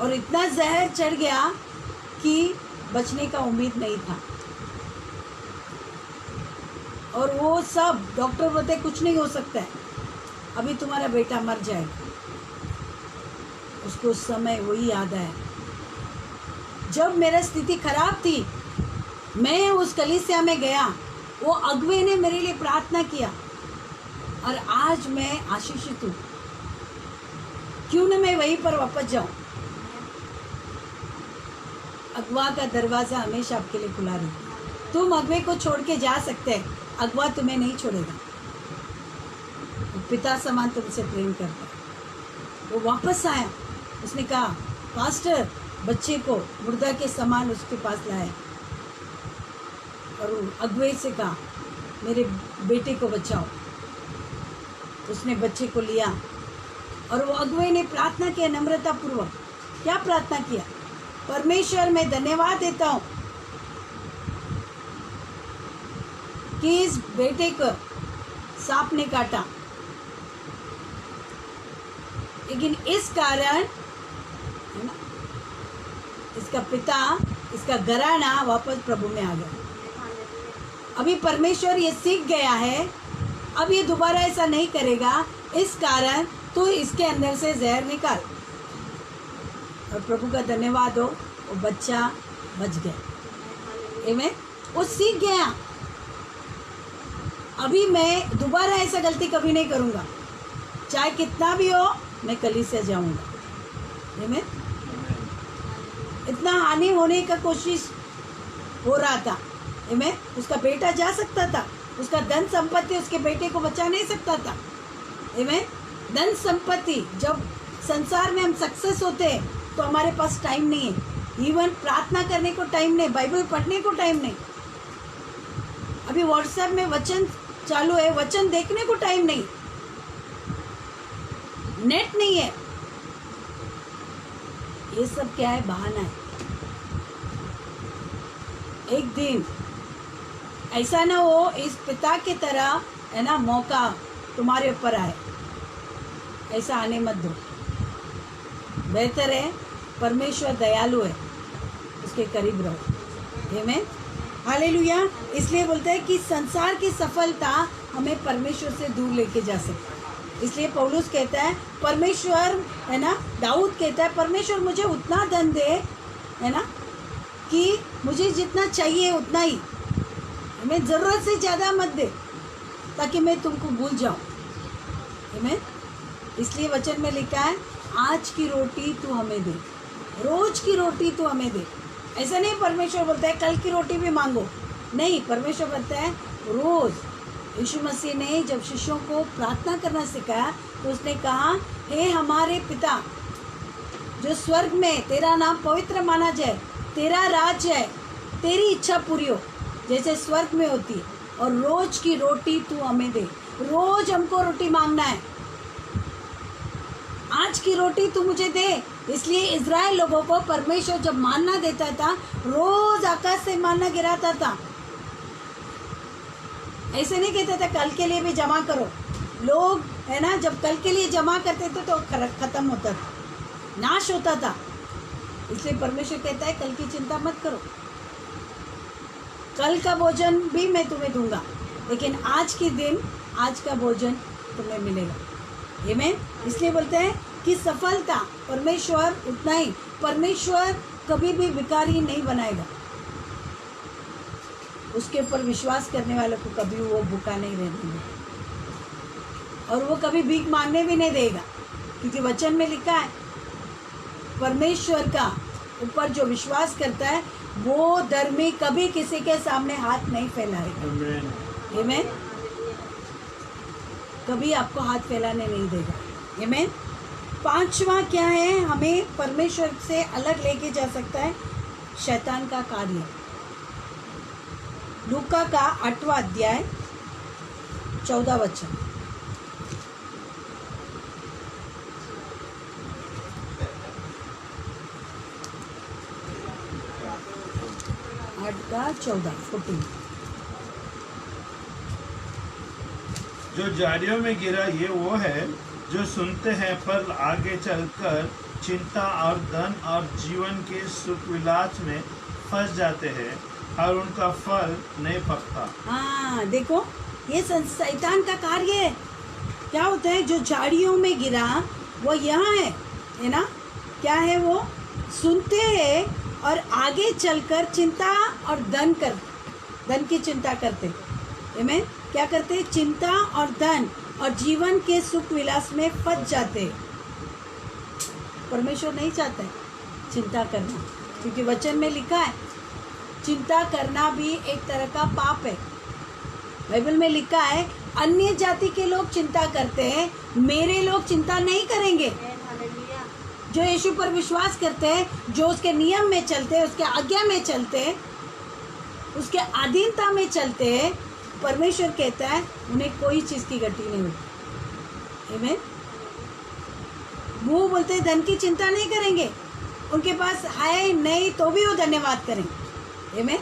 और इतना जहर चढ़ गया कि बचने का उम्मीद नहीं था। और वो सब डॉक्टर बोलते कुछ नहीं हो सकता है, अभी तुम्हारा बेटा मर जाएगा। उसको उस समय वही याद आया, जब मेरा स्थिति खराब थी, मैं उस कलीसिया में गया, वो अगुवे ने मेरे लिए प्रार्थना किया और आज मैं आशीषित हूँ। क्यों न मैं वहीं पर वापस जाऊं। अगवा का दरवाजा हमेशा आपके लिए खुला रहे। तुम अगवे को छोड़ के जा सकते हैं, अगवा तुम्हें नहीं छोड़ेगा। पिता समान तुमसे प्रेम करता है। वो वापस आया, उसने कहा पास्टर, बच्चे को मुर्दा के समान उसके पास लाया और अगुवे से कहा मेरे बेटे को बचाओ। उसने बच्चे को लिया और वो अगुवे ने प्रार्थना किया नम्रता पूर्वक। क्या प्रार्थना किया? परमेश्वर मैं धन्यवाद देता हूँ कि इस बेटे को सांप ने काटा, लेकिन इस कारण है ना, इसका पिता, इसका घराना वापस प्रभु में आ गया। अभी परमेश्वर ये सीख गया है, अब ये दोबारा ऐसा नहीं करेगा, इस कारण तो इसके अंदर से जहर निकाल। और प्रभु का धन्यवाद हो, वो बच्चा बच गया। आमीन। वो सीख गया, अभी मैं दोबारा ऐसा गलती कभी नहीं करूँगा, चाहे कितना भी हो, मैं कलीसिया जाऊँगा। आमीन। इतना हानि होने का कोशिश हो रहा था। आमीन। उसका बेटा जा सकता था, उसका धन संपत्ति उसके बेटे को बचा नहीं सकता था। आमीन। धन संपत्ति, जब संसार में हम सक्सेस होते हैं तो हमारे पास टाइम नहीं है, इवन प्रार्थना करने को टाइम नहीं, बाइबल पढ़ने को टाइम नहीं। अभी व्हाट्सएप में वचन चालू है, वचन देखने को टाइम नहीं, नेट नहीं है। ये सब क्या है? बहाना है। एक दिन ऐसा ना हो इस पिता की तरह, है ना, मौका तुम्हारे ऊपर आए, ऐसा आने मत दो। बेहतर है, परमेश्वर दयालु है, उसके करीब रहो। आमीन। हालेलुया। इसलिए बोलते हैं कि संसार की सफलता हमें परमेश्वर से दूर लेके जा सकता है। इसलिए पौलुस कहता है परमेश्वर, है ना, दाऊद कहता है परमेश्वर मुझे उतना धन दे, है ना, कि मुझे जितना चाहिए उतना ही, हमें ज़रूरत से ज़्यादा मत दे, ताकि मैं तुमको भूल जाऊँ। आमीन। इसलिए वचन में लिखा है आज की रोटी तू हमें दे, रोज की रोटी तू हमें दे। ऐसा नहीं परमेश्वर बोलता है कल की रोटी भी मांगो, नहीं, परमेश्वर बोलता है रोज। यीशु मसीह ने जब शिष्यों को प्रार्थना करना सिखाया तो उसने कहा हे हमारे पिता जो स्वर्ग में, तेरा नाम पवित्र माना जाए, तेरा राज्य है, तेरी इच्छा पूरी हो जैसे स्वर्ग में होती है, और रोज की रोटी तू हमें दे। रोज हमको रोटी मांगना है, आज की रोटी तू मुझे दे। इसलिए इज़राइल लोगों को परमेश्वर जब मानना देता था, रोज आकाश से मानना गिराता था। ऐसे नहीं कहता था कल के लिए भी जमा करो। लोग, है ना, जब कल के लिए जमा करते थे तो खत्म होता था, नाश होता था। इसलिए परमेश्वर कहता है कल की चिंता मत करो, कल का भोजन भी मैं तुम्हें दूंगा, लेकिन आज के दिन आज का भोजन तुम्हें मिलेगा। आमीन। इसलिए बोलते हैं कि सफलता परमेश्वर उतना ही, परमेश्वर कभी भी भिखारी नहीं बनाएगा। उसके ऊपर विश्वास करने वालों को कभी वो भूखा नहीं रहने देगा, और वो कभी भीख मांगने भी नहीं देगा, क्योंकि वचन में लिखा है परमेश्वर का ऊपर जो विश्वास करता है वो धर्मी कभी किसी के सामने हाथ नहीं फैलाएगा। आमीन। कभी आपको हाथ फैलाने नहीं देगा। आमीन। पांचवा क्या है हमें परमेश्वर से अलग लेके जा सकता है? शैतान का कार्य। लूका का 8वां अध्याय 14 वचन। 14। जो झाड़ियों में गिरा ये वो है जो सुनते हैं पर आगे चलकर चिंता और धन और जीवन के सुख विलास में फंस जाते हैं और उनका फल नहीं पकता। हाँ देखो, ये शैतान का कार्य है। क्या होता है, जो झाड़ियों में गिरा वो यहाँ है ना? क्या है वो? सुनते हैं और आगे चलकर चिंता और धन की चिंता करते। आमीन। क्या करते? चिंता और धन और जीवन के सुख विलास में फंस जाते। परमेश्वर नहीं चाहता है चिंता करना, क्योंकि वचन में लिखा है चिंता करना भी एक तरह का पाप है। बाइबल में लिखा है अन्य जाति के लोग चिंता करते हैं, मेरे लोग चिंता नहीं करेंगे। जो यीशु पर विश्वास करते हैं, जो उसके नियम में चलते हैं, उसके आज्ञा में चलते हैं, उसके अधीनता में चलते हैं, परमेश्वर कहता है उन्हें कोई चीज़ की गति नहीं होती। आमीन। वो बोलते हैं धन की चिंता नहीं करेंगे, उनके पास है नहीं तो भी वो धन्यवाद करेंगे। आमीन।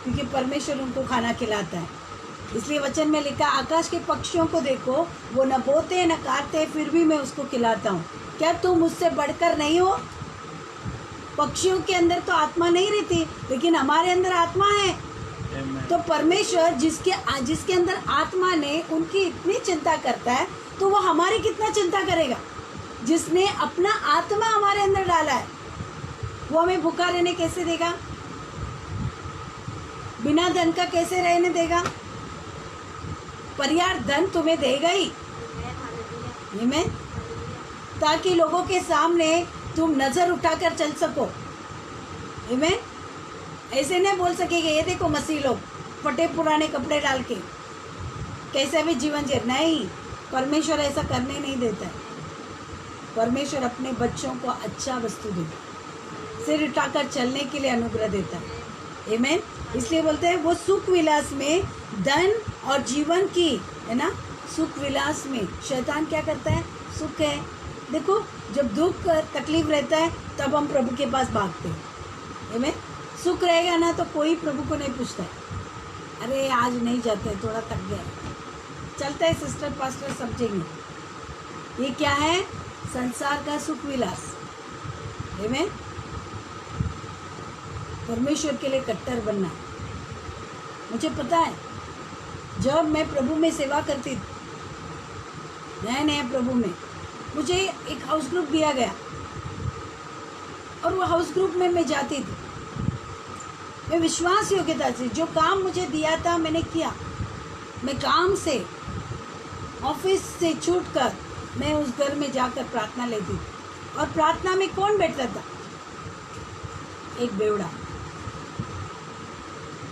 क्योंकि परमेश्वर उनको खाना खिलाता है। इसलिए वचन में लिखा आकाश के पक्षियों को देखो, वो न बोते न काटते, फिर भी मैं उसको खिलाता हूँ। क्या तुम मुझसे बढ़कर नहीं हो? पक्षियों के अंदर तो आत्मा नहीं रहती, लेकिन हमारे अंदर आत्मा है। तो परमेश्वर जिसके अंदर आत्मा ने उनकी इतनी चिंता करता है, तो वो हमारी कितना चिंता करेगा? जिसने अपना आत्मा हमारे अंदर डाला है, वो हमें भूखा रहने कैसे देगा? बिना धन का कैसे रहने देगा? पर्याप्त धन तुम्हें देगा ही, आमीन, ताकि लोगों के सामने तुम नजर उठाकर चल सको। आमीन। ऐसे नहीं बोल सकेंगे ये देखो मसीह लोग फटे पुराने कपड़े डाल के कैसे भी जीवन जी। नहीं, परमेश्वर ऐसा करने नहीं देता है। परमेश्वर अपने बच्चों को अच्छा वस्तु देता है, सिर उठाकर चलने के लिए अनुग्रह देता है। आमीन। इसलिए बोलते हैं वो सुख विलास में धन और जीवन की, है ना, सुख विलास में शैतान क्या करता है? सुख है। देखो, जब दुख तकलीफ रहता है तब हम प्रभु के पास भागते हैं। आमीन। सुख रहेगा ना तो कोई प्रभु को नहीं पूछता है, अरे आज नहीं जाते, थोड़ा थक गया, चलता है सिस्टर पास्टर समझेंगे। ये क्या है? संसार का सुख विलास। आमीन। परमेश्वर के लिए कट्टर बनना। मुझे पता है जब मैं प्रभु में सेवा करती थी, नए प्रभु में, मुझे एक हाउस ग्रुप दिया गया और वो हाउस ग्रुप में मैं जाती थी। मैं विश्वास योग्यता से जो काम मुझे दिया था मैंने किया। मैं काम से, ऑफिस से छूटकर मैं उस घर में जाकर प्रार्थना लेती थी। और प्रार्थना में कौन बैठता था? एक बेवड़ा,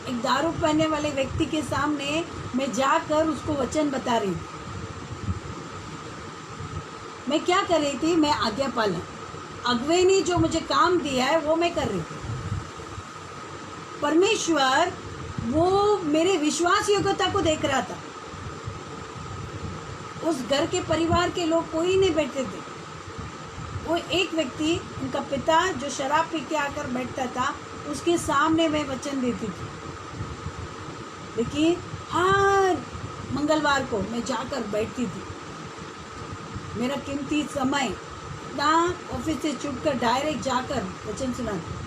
एक दारू पीने वाले व्यक्ति के सामने मैं जाकर उसको वचन बता रही थी। मैं क्या कर रही थी? मैं आज्ञा पालन, अगुवे ने जो मुझे काम दिया है वो मैं कर रही थी। परमेश्वर वो मेरे विश्वास योग्यता को देख रहा था। उस घर के परिवार के लोग कोई नहीं बैठते थे। वो एक व्यक्ति, उनका पिता जो शराब पी के आकर बैठता था, उसके सामने मैं वचन देती थी। देखिए, हर मंगलवार को मैं जाकर बैठती थी। मेरा कीमती समय ना, ऑफिस से छूटकर डायरेक्ट जाकर वचन सुनाती।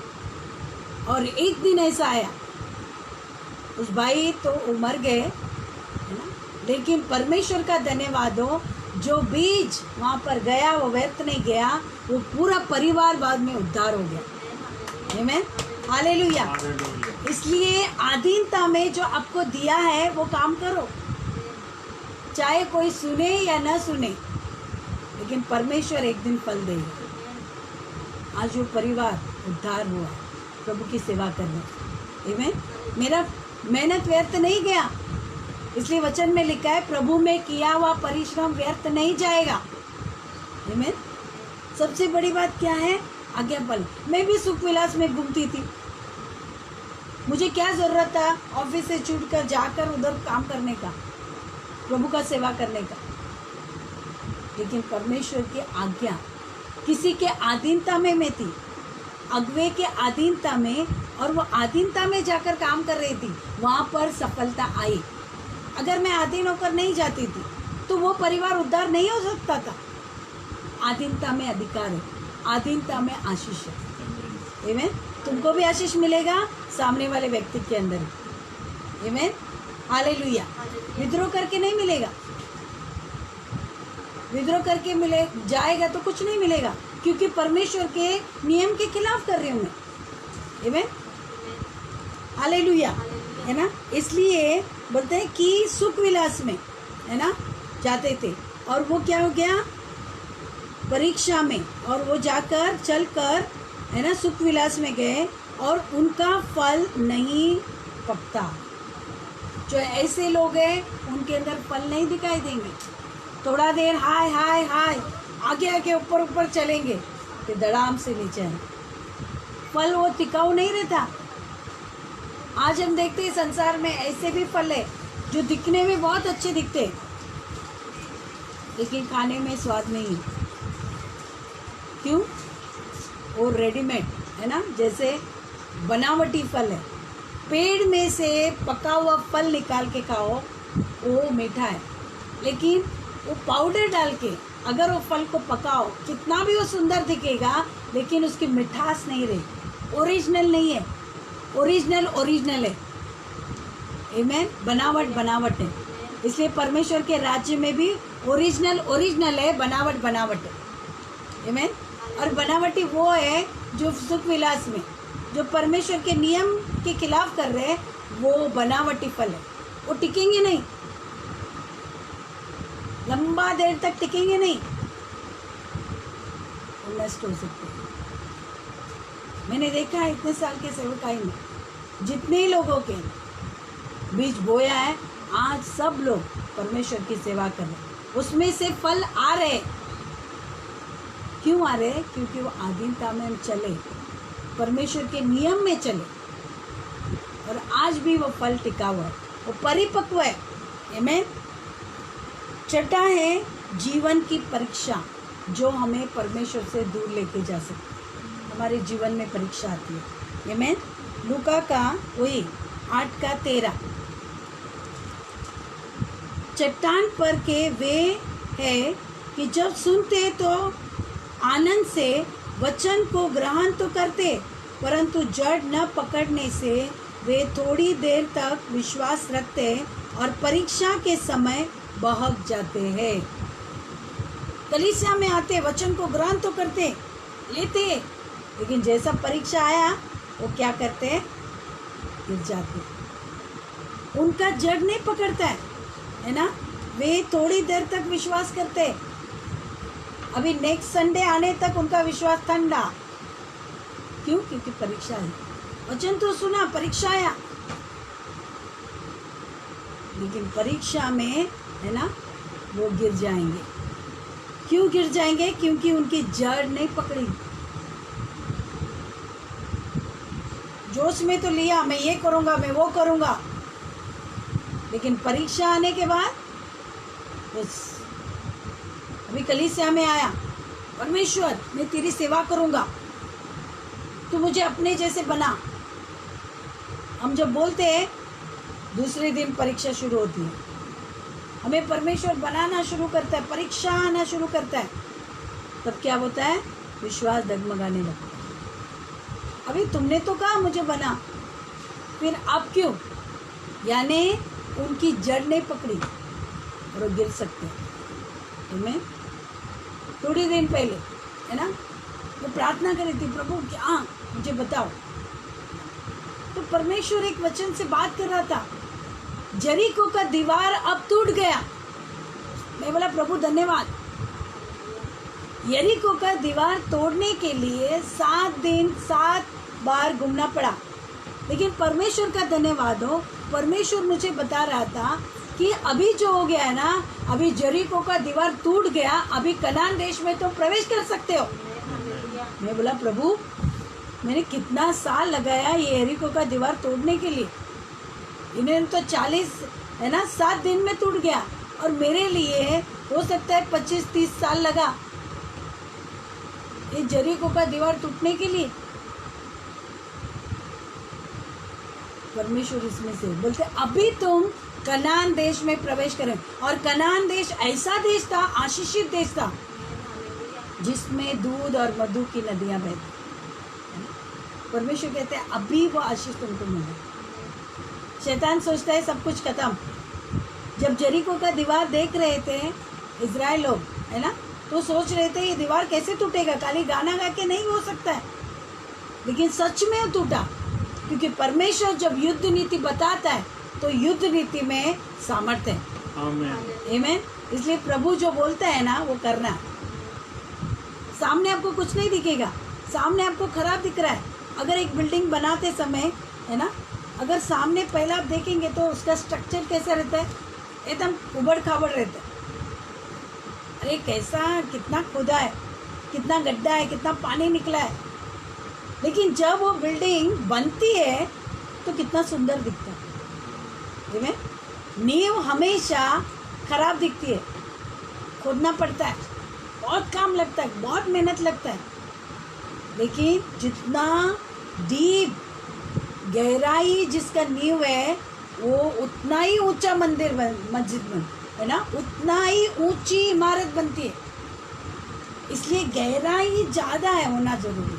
और एक दिन ऐसा आया, उस भाई तो वो मर गए, है ना, लेकिन परमेश्वर का धन्यवाद हो, जो बीज वहाँ पर गया वो व्यर्थ नहीं गया। वो पूरा परिवार बाद में उद्धार हो गया। आमीन। हालेलुया। इसलिए अधीनता में जो आपको दिया है वो काम करो, चाहे कोई सुने या न सुने, लेकिन परमेश्वर एक दिन फल देगा। आज वो परिवार उद्धार हुआ प्रभु की सेवा करने। आमीन। मेरा मेहनत व्यर्थ नहीं गया। इसलिए वचन में लिखा है प्रभु में किया हुआ परिश्रम व्यर्थ नहीं जाएगा। आमीन। सबसे बड़ी बात क्या है? आज्ञा पालन। मैं भी सुख विलास में घूमती थी। मुझे क्या ज़रूरत था ऑफिस से छूटकर जाकर उधर काम करने का? प्रभु का सेवा करने का। लेकिन परमेश्वर की आज्ञा किसी के अधीनता में मैं थी, अगुवे के अधीनता में, और वो अधीनता में जाकर काम कर रही थी, वहाँ पर सफलता आई। अगर मैं अधीन होकर नहीं जाती थी तो वो परिवार उद्धार नहीं हो सकता था। अधीनता में अधिकार है, अधीनता में आशीष है। आमीन। तुमको भी आशीष मिलेगा सामने वाले व्यक्ति के अंदर। आमीन, हालेलुया। विद्रोह करके नहीं मिलेगा, विद्रोह करके मिले जाएगा तो कुछ नहीं मिलेगा, क्योंकि परमेश्वर के नियम के खिलाफ कर रही हूँ मैं। आमीन, हालेलुया, है ना। इसलिए बोलते हैं कि सुख विलास में, है ना, जाते थे, और वो क्या हो गया, परीक्षा में, और वो जाकर चलकर, है ना, सुख विलास में गए और उनका फल नहीं पकता। जो ऐसे लोग हैं उनके अंदर फल नहीं दिखाई देंगे। थोड़ा देर हाय हाय हाय, आगे आगे ऊपर ऊपर चलेंगे, फिर धड़ाम से नीचे आए। फल वो टिकाऊ नहीं रहता। आज हम देखते हैं संसार में ऐसे भी फल है जो दिखने में बहुत अच्छे दिखते हैं, लेकिन खाने में स्वाद नहीं। क्यों? वो रेडीमेड है ना, जैसे बनावटी फल है। पेड़ में से पका हुआ फल निकाल के खाओ, वो मीठा है, लेकिन वो पाउडर डाल के अगर वो फल को पकाओ, कितना भी वो सुंदर दिखेगा, लेकिन उसकी मिठास नहीं रही, ओरिजिनल नहीं है। ओरिजिनल है। आमीन। बनावट है। इसलिए परमेश्वर के राज्य में भी ओरिजिनल है, बनावट है। आमीन। और बनावटी वो है जो सुख विलास में, जो परमेश्वर के नियम के खिलाफ कर रहे हैं, वो बनावटी फल है। वो टिकेंगे नहीं, लंबा देर तक टिकेंगे नहीं, वो नष्ट हो सकते हैं। मैंने देखा है इतने साल के सेवकाई में, जितने लोगों के बीज बोया है, आज सब लोग परमेश्वर की सेवा कर रहे हैं, उसमें से फल आ रहे। क्यों आ रहे? क्योंकि वो अधीनता में चले, परमेश्वर के नियम में चले, और आज भी वो फल टिका हुआ है, वो परिपक्व है। आमीन। छठा है जीवन की परीक्षा, जो हमें परमेश्वर से दूर लेके जा सकती है। हमारे जीवन में परीक्षा आती है। आमीन। लूका का वही 8:13, चट्टान पर के वे है कि जब सुनते तो आनंद से वचन को ग्रहण तो करते, परंतु जड़ न पकड़ने से वे थोड़ी देर तक विश्वास रखते और परीक्षा के समय बहक जाते हैं। कलीसिया में आते, वचन को ग्रहण तो करते, लेते, लेकिन जैसा परीक्षा आया वो क्या करते हैं? गिर जाते। उनका जड़ नहीं पकड़ता है ना। वे थोड़ी देर तक विश्वास करते, अभी नेक्स्ट संडे आने तक उनका विश्वास ठंडा। क्यों? क्योंकि परीक्षा है। वचन तो सुना, परीक्षा आया, लेकिन परीक्षा में, है ना, वो गिर जाएंगे। क्यों गिर जाएंगे? क्योंकि उनकी जड़ नहीं पकड़ी। जोश में तो लिया, मैं ये करूँगा, मैं वो करूँगा, लेकिन परीक्षा आने के बाद बस। अभी कलीसिया में आया, परमेश्वर मैं तेरी सेवा करूँगा, तू मुझे अपने जैसे बना। हम जब बोलते हैं, दूसरे दिन परीक्षा शुरू होती है, हमें परमेश्वर बनाना शुरू करता है, परीक्षा आना शुरू करता है, तब क्या होता है? विश्वास डगमगाने लगता है। अभी तुमने तो कहा मुझे बना, फिर अब क्यों? यानी उनकी जड़ नहीं पकड़ी और वो गिर सकते हैं। मैं थोड़ी दिन पहले, है ना, वो प्रार्थना करी थी, प्रभु क्या मुझे बताओ। तो परमेश्वर एक वचन से बात कर रहा था, जरीको का दीवार अब टूट गया। मैं बोला प्रभु धन्यवाद। यरीको का दीवार तोड़ने के लिए 7 दिन 7 बार घूमना पड़ा, लेकिन परमेश्वर का धन्यवाद हो, परमेश्वर मुझे बता रहा था कि अभी जो हो गया है ना, अभी जरीको का दीवार टूट गया, अभी कनान देश में तो प्रवेश कर सकते हो। मैं बोला प्रभु मैंने कितना साल लगाया ये यरीको का दीवार तोड़ने के लिए, इन्हें तो 40, है ना, 7 दिन में टूट गया, और मेरे लिए हो सकता है 25-30 साल लगा ये जरीको का दीवार टूटने के लिए। परमेश्वर इसमें से बोलते अभी तुम कनान देश में प्रवेश करें। और कनान देश ऐसा देश था, आशीषित देश था, जिसमें दूध और मधु की नदियां बहती। परमेश्वर कहते हैं अभी वो आशीष तुमको मिले। शैतान सोचता है सब कुछ खत्म। जब जरीको का दीवार देख रहे थे इजराइल लोग, है ना, तो सोच रहे थे ये दीवार कैसे टूटेगा, खाली गाना गा के नहीं हो सकता है। लेकिन सच में वो टूटा, क्योंकि परमेश्वर जब युद्ध नीति बताता है तो युद्ध नीति में सामर्थ्य है। आमीन। इसलिए प्रभु जो बोलता है ना वो करना। सामने आपको कुछ नहीं दिखेगा, सामने आपको खराब दिख रहा है। अगर एक बिल्डिंग बनाते समय, है ना, अगर सामने पहला आप देखेंगे तो उसका स्ट्रक्चर कैसा रहता है, एकदम उबड़ खाबड़ रहता है। अरे कैसा, कितना खुदा है, कितना गड्ढा है, कितना पानी निकला है। लेकिन जब वो बिल्डिंग बनती है तो कितना सुंदर दिखता है। नींव हमेशा खराब दिखती है, खोदना पड़ता है, बहुत काम लगता है, बहुत मेहनत लगता है। लेकिन जितना डीप गहराई जिसका नींव है वो उतना ही ऊंचा मंदिर मस्जिद बन, है ना, उतना ही ऊंची इमारत बनती है। इसलिए गहराई ज़्यादा है होना जरूरी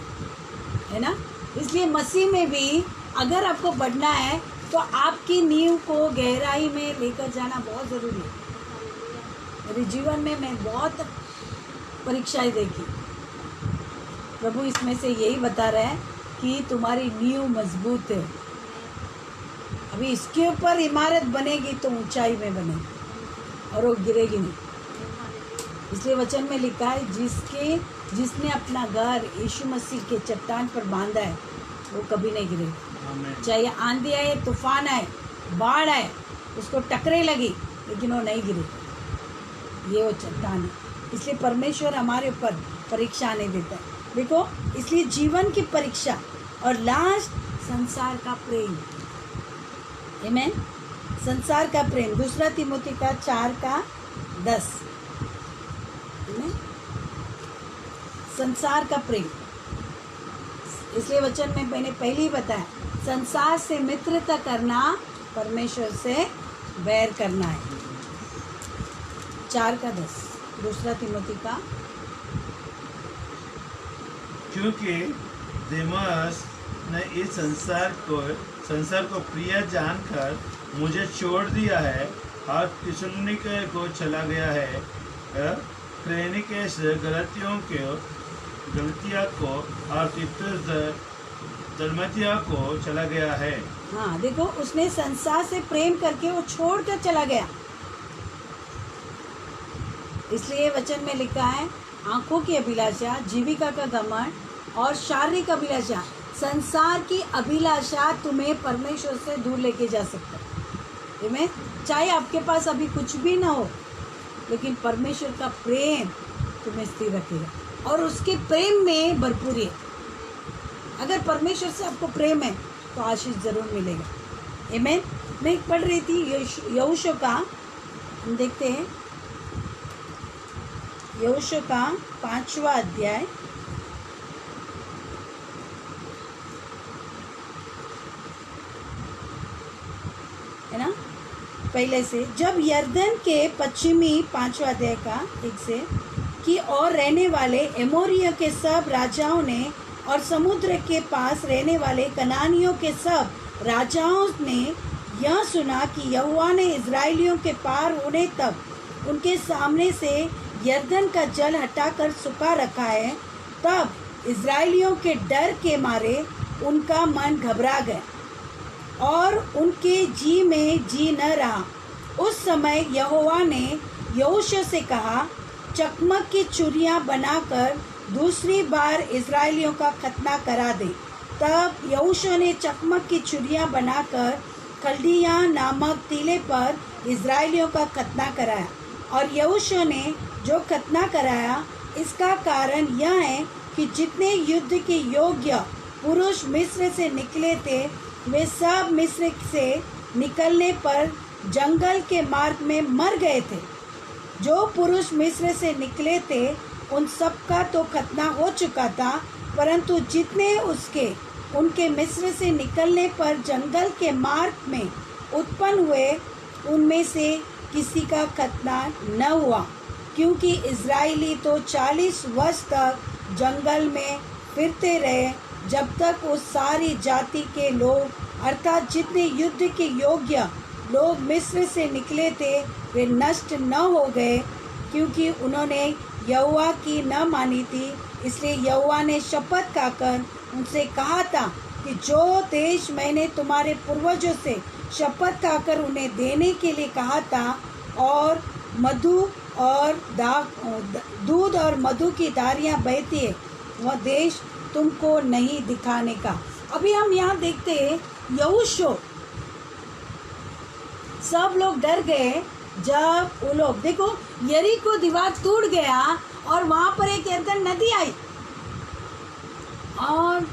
है ना। इसलिए मसीह में भी अगर आपको बढ़ना है तो आपकी नींव को गहराई में लेकर जाना बहुत ज़रूरी है। मेरे जीवन में मैं बहुत परीक्षाएं देखी, प्रभु इसमें से यही बता रहा है कि तुम्हारी नींव मजबूत है। अभी इसके ऊपर इमारत बनेगी तो ऊंचाई में बनेगी और वो गिरेगी नहीं। इसलिए वचन में लिखा है जिसने अपना घर यीशु मसीह के चट्टान पर बांधा है वो कभी नहीं गिरेगा। चाहे आंधी आए, तूफान आए, बाढ़ आए, उसको टकरे लगी, लेकिन वो नहीं गिरेगा। ये वो चट्टान है। इसलिए परमेश्वर हमारे ऊपर परीक्षा नहीं देता है। देखो, इसलिए जीवन की परीक्षा और लास्ट संसार का प्रेम। आमीन। संसार का प्रेम 2 तिमोथी का 4:10। संसार का प्रेम, इसलिए वचन में मैंने पहले ही बताया, संसार से मित्रता करना परमेश्वर से वैर करना है। 4:10 2 तिमोथी का। क्योंकि देमास ने इस संसार को प्रिय जानकर मुझे छोड़ दिया है और थिस्सलुनीके को चला गया है। क्रेनिकेस गलतिया को और तीतुस दलमतिया को चला गया है। हाँ, देखो, उसने संसार से प्रेम करके वो छोड़ कर चला गया। इसलिए वचन में लिखा है, आंखों की अभिलाषा, जीविका का घमंड और शारीरिक अभिलाषा, संसार की अभिलाषा तुम्हें परमेश्वर से दूर लेके जा सकता है। में चाहे आपके पास अभी कुछ भी ना हो, लेकिन परमेश्वर का प्रेम तुम्हें स्थिर रखेगा और उसके प्रेम में भरपूरी है। अगर परमेश्वर से आपको प्रेम है तो आशीष जरूर मिलेगा। आमीन। मैं पढ़ रही थी यहोशू का, हम देखते हैं यहोशू का 5वां अध्याय, है ना, पहले से। जब यरदन के पश्चिमी 5वां अध्याय का 1 से की ओर रहने वाले एमोरियों के सब राजाओं ने और समुद्र के पास रहने वाले कनानियों के सब राजाओं ने यह सुना कि यहोवा ने इजराइलियों के पार होने तक उनके सामने से यरदन का जल हटाकर सुखा रखा है, तब इजराइलियों के डर के मारे उनका मन घबरा गया और उनके जी में जी न रहा। उस समय यहोवा ने यहोशू से कहा, चकमक की चूड़ियाँ बनाकर दूसरी बार इजराइलियों का खतना करा दे। तब यहोशू ने चकमक की चूड़ियाँ बनाकर कल्दिया नामक टीले पर इजराइलियों का खतना कराया। और यहोशू ने जो खतना कराया, इसका कारण यह है कि जितने युद्ध के योग्य पुरुष मिस्र से निकले थे, वे सब मिस्र से निकलने पर जंगल के मार्ग में मर गए थे। जो पुरुष मिस्र से निकले थे उन सब का तो खतना हो चुका था, परंतु जितने उनके मिस्र से निकलने पर जंगल के मार्ग में उत्पन्न हुए उनमें से किसी का खतना न हुआ, क्योंकि इज़राइली तो 40 वर्ष तक जंगल में फिरते रहे, जब तक उस सारी जाति के लोग अर्थात जितने युद्ध के योग्य लोग मिस्र से निकले थे वे नष्ट न हो गए, क्योंकि उन्होंने यहोवा की न मानी थी। इसलिए यहोवा ने शपथ खाकर उनसे कहा था कि जो देश मैंने तुम्हारे पूर्वजों से शपथ खाकर उन्हें देने के लिए कहा था, और दूध और मधु की धारियाँ बहती है, वह देश तुमको नहीं दिखाने का। अभी हम यहाँ देखते हैं यहोशू, सब लोग डर गए जब वो लोग देखो यरीको दीवार टूट गया और वहाँ पर एक अंदर नदी आई, और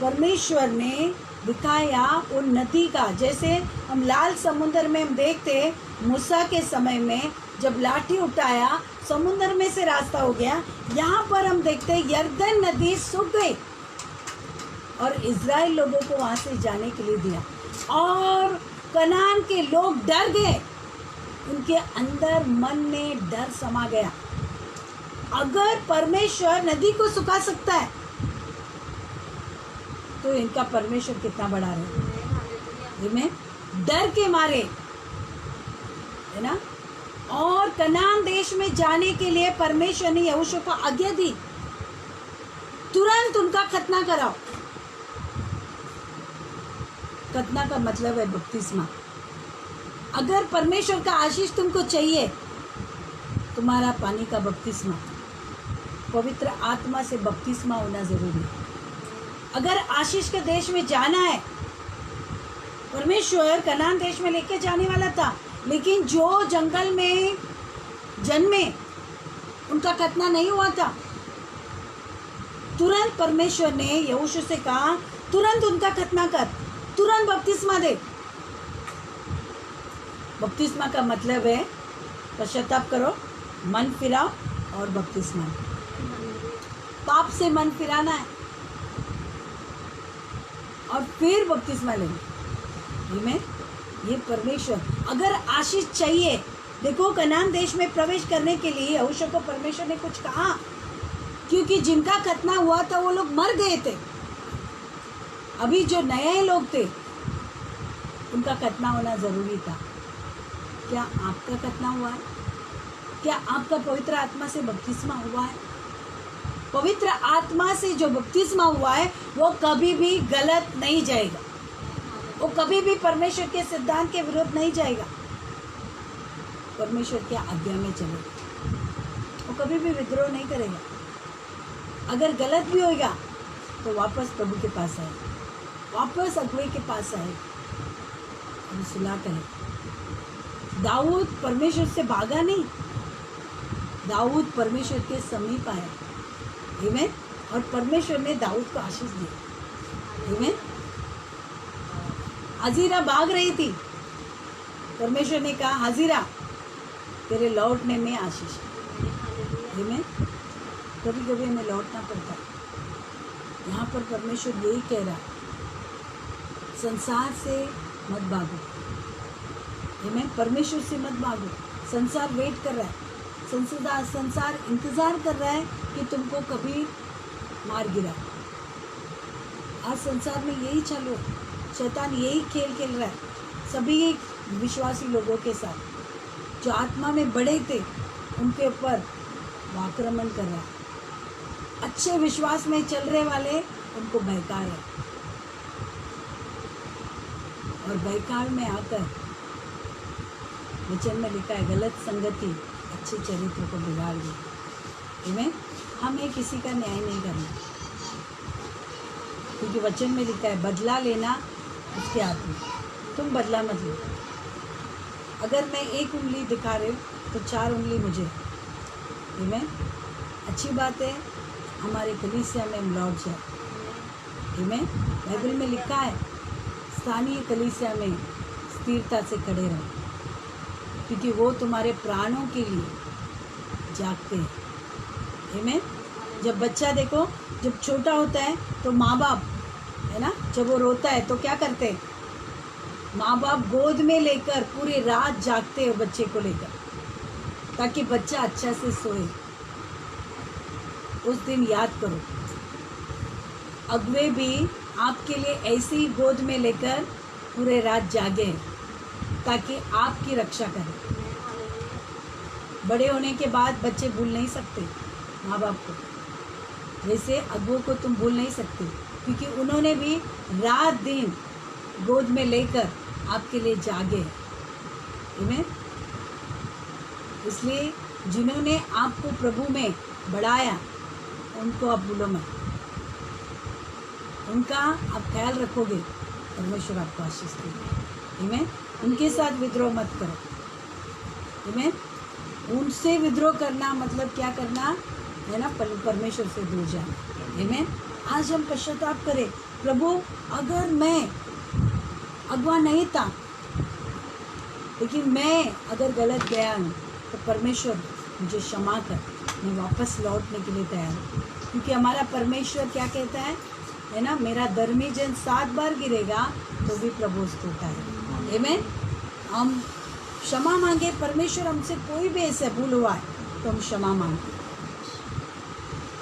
परमेश्वर ने दिखाया उन नदी का, जैसे हम लाल समुद्र में हम देखते मूसा के समय में जब लाठी उठाया समुद्र में से रास्ता हो गया। यहाँ पर हम देखते यरदन नदी सूख गई और इज़राइल लोगों को वहाँ से जाने के लिए दिया, और कनान के लोग डर गए, उनके अंदर मन में डर समा गया। अगर परमेश्वर नदी को सुखा सकता है तो इनका परमेश्वर कितना बड़ा है, में डर के मारे, है ना। और कनान देश में जाने के लिए परमेश्वर ने यहोशू को आज्ञा दी, तुरंत उनका खतना कराओ। खतना का मतलब है बपतिस्मा। अगर परमेश्वर का आशीष तुमको चाहिए, तुम्हारा पानी का बपतिस्मा, पवित्र आत्मा से बपतिस्मा होना जरूरी है। अगर आशीष के देश में जाना है, परमेश्वर कनान देश में लेके जाने वाला था, लेकिन जो जंगल में जन्मे उनका खतना नहीं हुआ था। तुरंत परमेश्वर ने यहोशू से कहा, तुरंत उनका खतना कर, तुरंत बपतिस्मा दे। बपतिस्मा का मतलब है पश्चाताप करो, मन फिराओ और बपतिस्मा। पाप से मन फिराना है और फिर बपतिस्मा लेना। ये परमेश्वर अगर आशीष चाहिए, देखो कनान देश में प्रवेश करने के लिए यहोशू को परमेश्वर ने कुछ कहा, क्योंकि जिनका खतना हुआ था वो लोग मर गए थे। अभी जो नए लोग थे उनका खतना होना जरूरी था। क्या आपका खतना हुआ है? क्या आपका पवित्र आत्मा से बपतिस्मा हुआ है? पवित्र आत्मा से जो बपतिस्मा हुआ है वो कभी भी गलत नहीं जाएगा, वो कभी भी परमेश्वर के सिद्धांत के विरुद्ध नहीं जाएगा, परमेश्वर के आज्ञा में चलेगा, वो कभी भी विद्रोह नहीं करेगा। अगर गलत भी होगा तो वापस प्रभु के पास आए, वापस अगुवे के पास आए और सुलह करे। दाऊद परमेश्वर से भागा नहीं, दाऊद परमेश्वर के समीप आया, आमीन। और परमेश्वर ने दाऊद को आशीष दी, आमीन। हाजिरा भाग रही थी, परमेश्वर ने कहा हाजिरा तेरे लौटने में आशीष, आमीन। कभी कभी हमें लौटना पड़ता है। यहाँ पर परमेश्वर यही कह रहा है, संसार से मत भागो, आमीन। परमेश्वर से मत भागो। संसार वेट कर रहा है, संसार इंतज़ार कर रहा है कि तुमको कभी मार गिरा। आज संसार में यही चालू है, शैतान यही खेल खेल रहा है सभी विश्वासी लोगों के साथ। जो आत्मा में बड़े थे उनके ऊपर आक्रमण कर रहा है, अच्छे विश्वास में चल रहे वाले उनको बहका रहे, और बहकाव में आकर वचन में लिखा है गलत संगति अच्छे चरित्र को बिगाड़ दी। इन्हें हमें किसी का न्याय नहीं करना, क्योंकि वचन में लिखा है बदला लेना उसके हाथ में, तुम बदला मत लो। अगर मैं एक उंगली दिखा रही हूँ तो 4 उंगली मुझे, इन्हें अच्छी बात है हमारे कलीसिया में हम लौट जाए। इन्हें बाइबल में लिखा है स्थानीय कलीसिया में स्थिरता से खड़े रहो, क्योंकि वो तुम्हारे प्राणों के लिए जागते हैं। आमीन। जब बच्चा देखो, जब छोटा होता है तो माँ बाप है ना, जब वो रोता है तो क्या करते हैं, माँ बाप गोद में लेकर पूरी रात जागते हैं बच्चे को लेकर, ताकि बच्चा अच्छा से सोए। उस दिन याद करो, अगुए भी आपके लिए ऐसे ही गोद में लेकर पूरे रात जागे ताकि आपकी रक्षा करें। बड़े होने के बाद बच्चे भूल नहीं सकते माँ बाप को, वैसे अगुओं को तुम भूल नहीं सकते, क्योंकि उन्होंने भी रात दिन गोद में लेकर आपके लिए जागे। आमीन। इसलिए जिन्होंने आपको प्रभु में बढ़ाया उनको आप भूलो मत, उनका आप ख्याल रखोगे, परमेश्वर आपको आशीष देगा। आमीन। उनके साथ विद्रोह मत करो। आमीन। उनसे विद्रोह करना मतलब क्या करना है ना, परमेश्वर से दूर जाना। आमीन। आज हम पश्चाताप करें, प्रभु अगर मैं अगुआ नहीं था, लेकिन मैं अगर गलत गया हूँ तो परमेश्वर मुझे क्षमा कर, मैं वापस लौटने के लिए तैयार हूँ। क्योंकि हमारा परमेश्वर क्या कहता है ना, मेरा धर्मी जन 7 बार गिरेगा तो भी प्रभु उसको उठाए। आमीन। हम क्षमा मांगे, परमेश्वर हमसे कोई भी ऐसा भूल हुआ है तो हम क्षमा मांगे।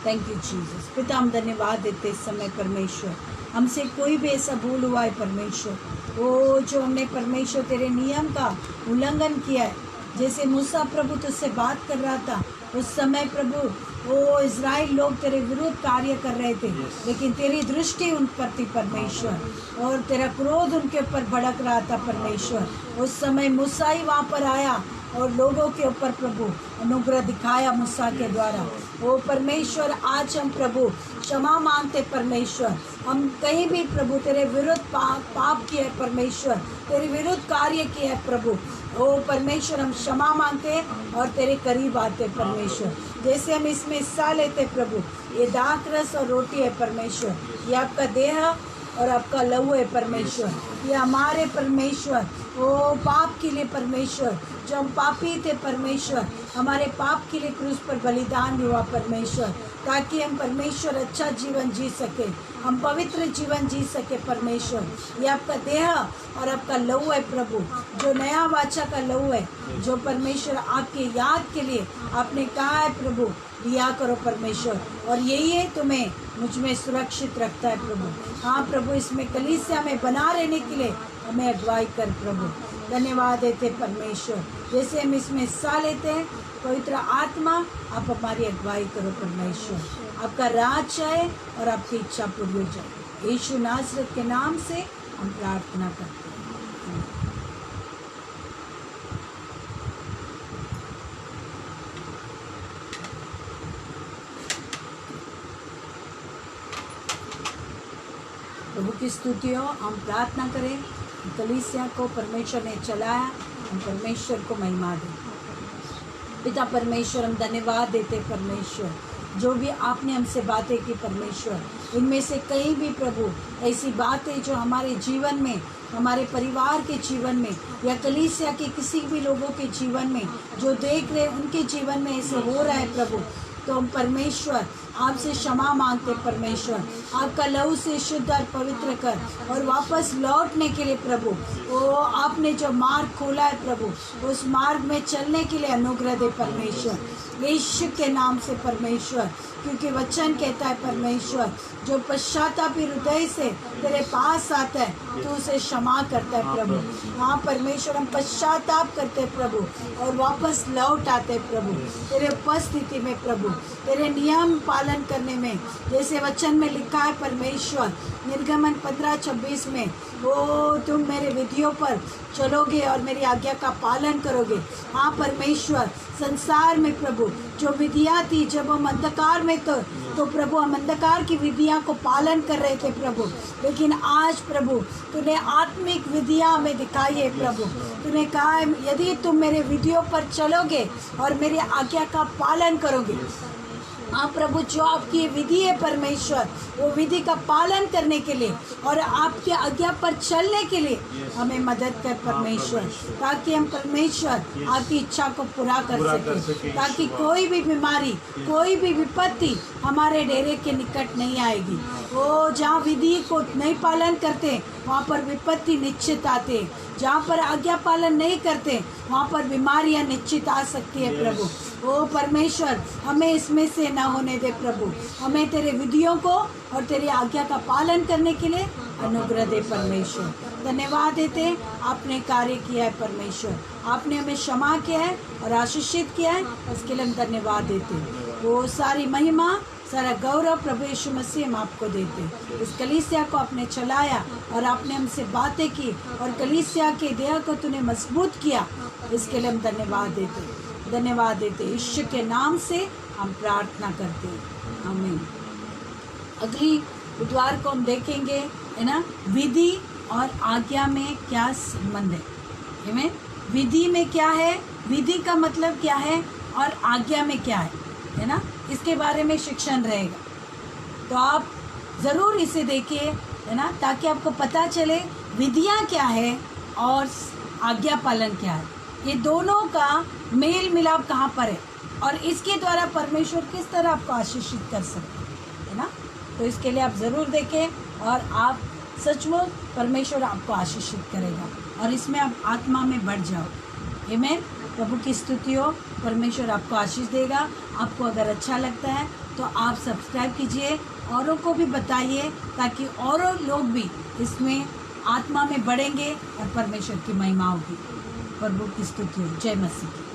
Thank you Jesus. पिता हम धन्यवाद देते इस समय परमेश्वर, हमसे कोई भी ऐसा भूल हुआ है परमेश्वर, वो जो हमने परमेश्वर तेरे नियम का उल्लंघन किया है, जैसे मूसा प्रभु तुझसे बात कर रहा था उस समय प्रभु, वो इज़राइल लोग तेरे विरुद्ध कार्य कर रहे थे, लेकिन तेरी दृष्टि उन पर थी परमेश्वर, और तेरा क्रोध उनके ऊपर भड़क रहा था परमेश्वर। उस समय मूसा ही वहाँ पर आया और लोगों के ऊपर प्रभु अनुग्रह दिखाया मूसा के द्वारा। वो परमेश्वर आज हम प्रभु क्षमा मांगते परमेश्वर, हम कहीं भी प्रभु तेरे विरुद्ध पाप किए है परमेश्वर, तेरे विरुद्ध कार्य किए है प्रभु, ओ परमेश्वर हम क्षमा मांगते और तेरे करीब आते परमेश्वर। जैसे हम इसमें हिस्सा लेते प्रभु, ये दाख रस और रोटी है परमेश्वर, ये आपका देह और आपका लहू है परमेश्वर, ये हमारे परमेश्वर ओ पाप के लिए परमेश्वर, जो हम पापी थे परमेश्वर, हमारे पाप के लिए क्रूस पर बलिदान हुआ परमेश्वर, ताकि हम परमेश्वर अच्छा जीवन जी सके, हम पवित्र जीवन जी सके परमेश्वर। ये आपका देह और आपका लहू है प्रभु, जो नया वाचा का लहू है, जो परमेश्वर आपके याद के लिए आपने कहा है प्रभु लिया करो परमेश्वर, और यही है तुम्हें मुझ में सुरक्षित रखता है प्रभु। हाँ प्रभु, इसमें कलीसिया में बना रहने के लिए हमें अगुवाई कर प्रभु। धन्यवाद देते परमेश्वर, जैसे हम इसमें हिस्सा लेते हैं पवित्र आत्मा आप हमारी अगुवाई करो परमेश्वर, आपका राज चाहे और आपकी इच्छा पूरी हो जाए। यीशु नासरत के नाम से हम प्रार्थना करते हैं। प्रभु की स्तुति हो। हम प्रार्थना करें, कलीसिया को परमेश्वर ने चलाया, हम परमेश्वर को महिमा दें। पिता परमेश्वर हम धन्यवाद देते परमेश्वर, जो भी आपने हमसे बातें की परमेश्वर, इनमें से कहीं भी प्रभु ऐसी बातें जो हमारे जीवन में, हमारे परिवार के जीवन में या कलीसिया के किसी भी लोगों के जीवन में जो देख रहे उनके जीवन में ऐसे हो रहा है प्रभु, तो हम परमेश्वर आपसे क्षमा मांगते परमेश्वर, आपका लहू से शुद्ध और पवित्र कर और वापस लौटने के लिए प्रभु, वो आपने जो मार्ग खोला है प्रभु, उस मार्ग में चलने के लिए अनुग्रह दे परमेश्वर, यीशु के नाम से परमेश्वर। क्योंकि वचन कहता है परमेश्वर, जो पश्चातापी हृदय से तेरे पास आता है तो उसे क्षमा करता है प्रभु। हाँ परमेश्वर, हम पश्चाताप करते प्रभु और वापस लौट आते प्रभु तेरे उपस्थिति में प्रभु, तेरे नियम पालन करने में, जैसे वचन में लिखा है परमेश्वर निर्गमन 15:26 में, वो तुम मेरे विधियों पर चलोगे और मेरी आज्ञा का पालन करोगे। हाँ परमेश्वर, संसार में प्रभु जो विधियाँ थी, जब हम अंधकार में तो प्रभु हम अंधकार की विधियाँ को पालन कर रहे थे प्रभु, लेकिन आज प्रभु तूने आत्मिक विधियाँ हमें दिखाई है प्रभु। तूने कहा है यदि तुम मेरे विधियों पर चलोगे और मेरी आज्ञा का पालन करोगे हाँ प्रभु, जो आपकी विधि है परमेश्वर, वो विधि का पालन करने के लिए और आपके आज्ञा पर चलने के लिए हमें मदद कर परमेश्वर, ताकि हम परमेश्वर आपकी इच्छा को पूरा कर सके, ताकि कोई भी बीमारी, कोई भी विपत्ति हमारे डेरे के निकट नहीं आएगी। वो जहाँ विधि को नहीं पालन करते वहाँ पर विपत्ति निश्चित आते, जहाँ पर आज्ञा पालन नहीं करते वहाँ पर बीमारियाँ निश्चित आ सकती है प्रभु। ओ परमेश्वर, हमें इसमें से ना होने दे प्रभु, हमें तेरे विधियों को और तेरी आज्ञा का पालन करने के लिए अनुग्रह दे परमेश्वर। धन्यवाद देते, आपने कार्य किया है परमेश्वर, आपने हमें क्षमा किया है और आशीषित किया है, उसके लिए हम धन्यवाद देते। वो सारी महिमा, सारा गौरव प्रभु यीशु मसीह हम आपको देते। इस कलीसिया को आपने चलाया और आपने हमसे बातें की और कलीसिया के देह को तूने मजबूत किया, इसके लिए हम धन्यवाद देते, धन्यवाद देते। यीशु के नाम से हम प्रार्थना करते हैं, आमीन। अगली बुधवार को हम देखेंगे, है ना, विधि और आज्ञा में क्या संबंध है। आमीन। विधि में क्या है, विधि का मतलब क्या है और आज्ञा में क्या है ना, इसके बारे में शिक्षण रहेगा। तो आप ज़रूर इसे देखिए, है ना, ताकि आपको पता चले विधियाँ क्या है और आज्ञा पालन क्या है, ये दोनों का मेल मिलाप कहाँ पर है और इसके द्वारा परमेश्वर किस तरह आपको आशीषित कर सकते है ना। तो इसके लिए आप ज़रूर देखें और आप सचमुच परमेश्वर आपको आशीषित करेगा और इसमें आप आत्मा में बढ़ जाओ। आमीन। प्रभु की स्तुति हो, परमेश्वर आपको आशीष देगा। आपको अगर अच्छा लगता है तो आप सब्सक्राइब कीजिए, औरों को भी बताइए, ताकि और लोग भी इसमें आत्मा में बढ़ेंगे और परमेश्वर की महिमा होगी। प्रभु की स्तुति हो। जय मसीह।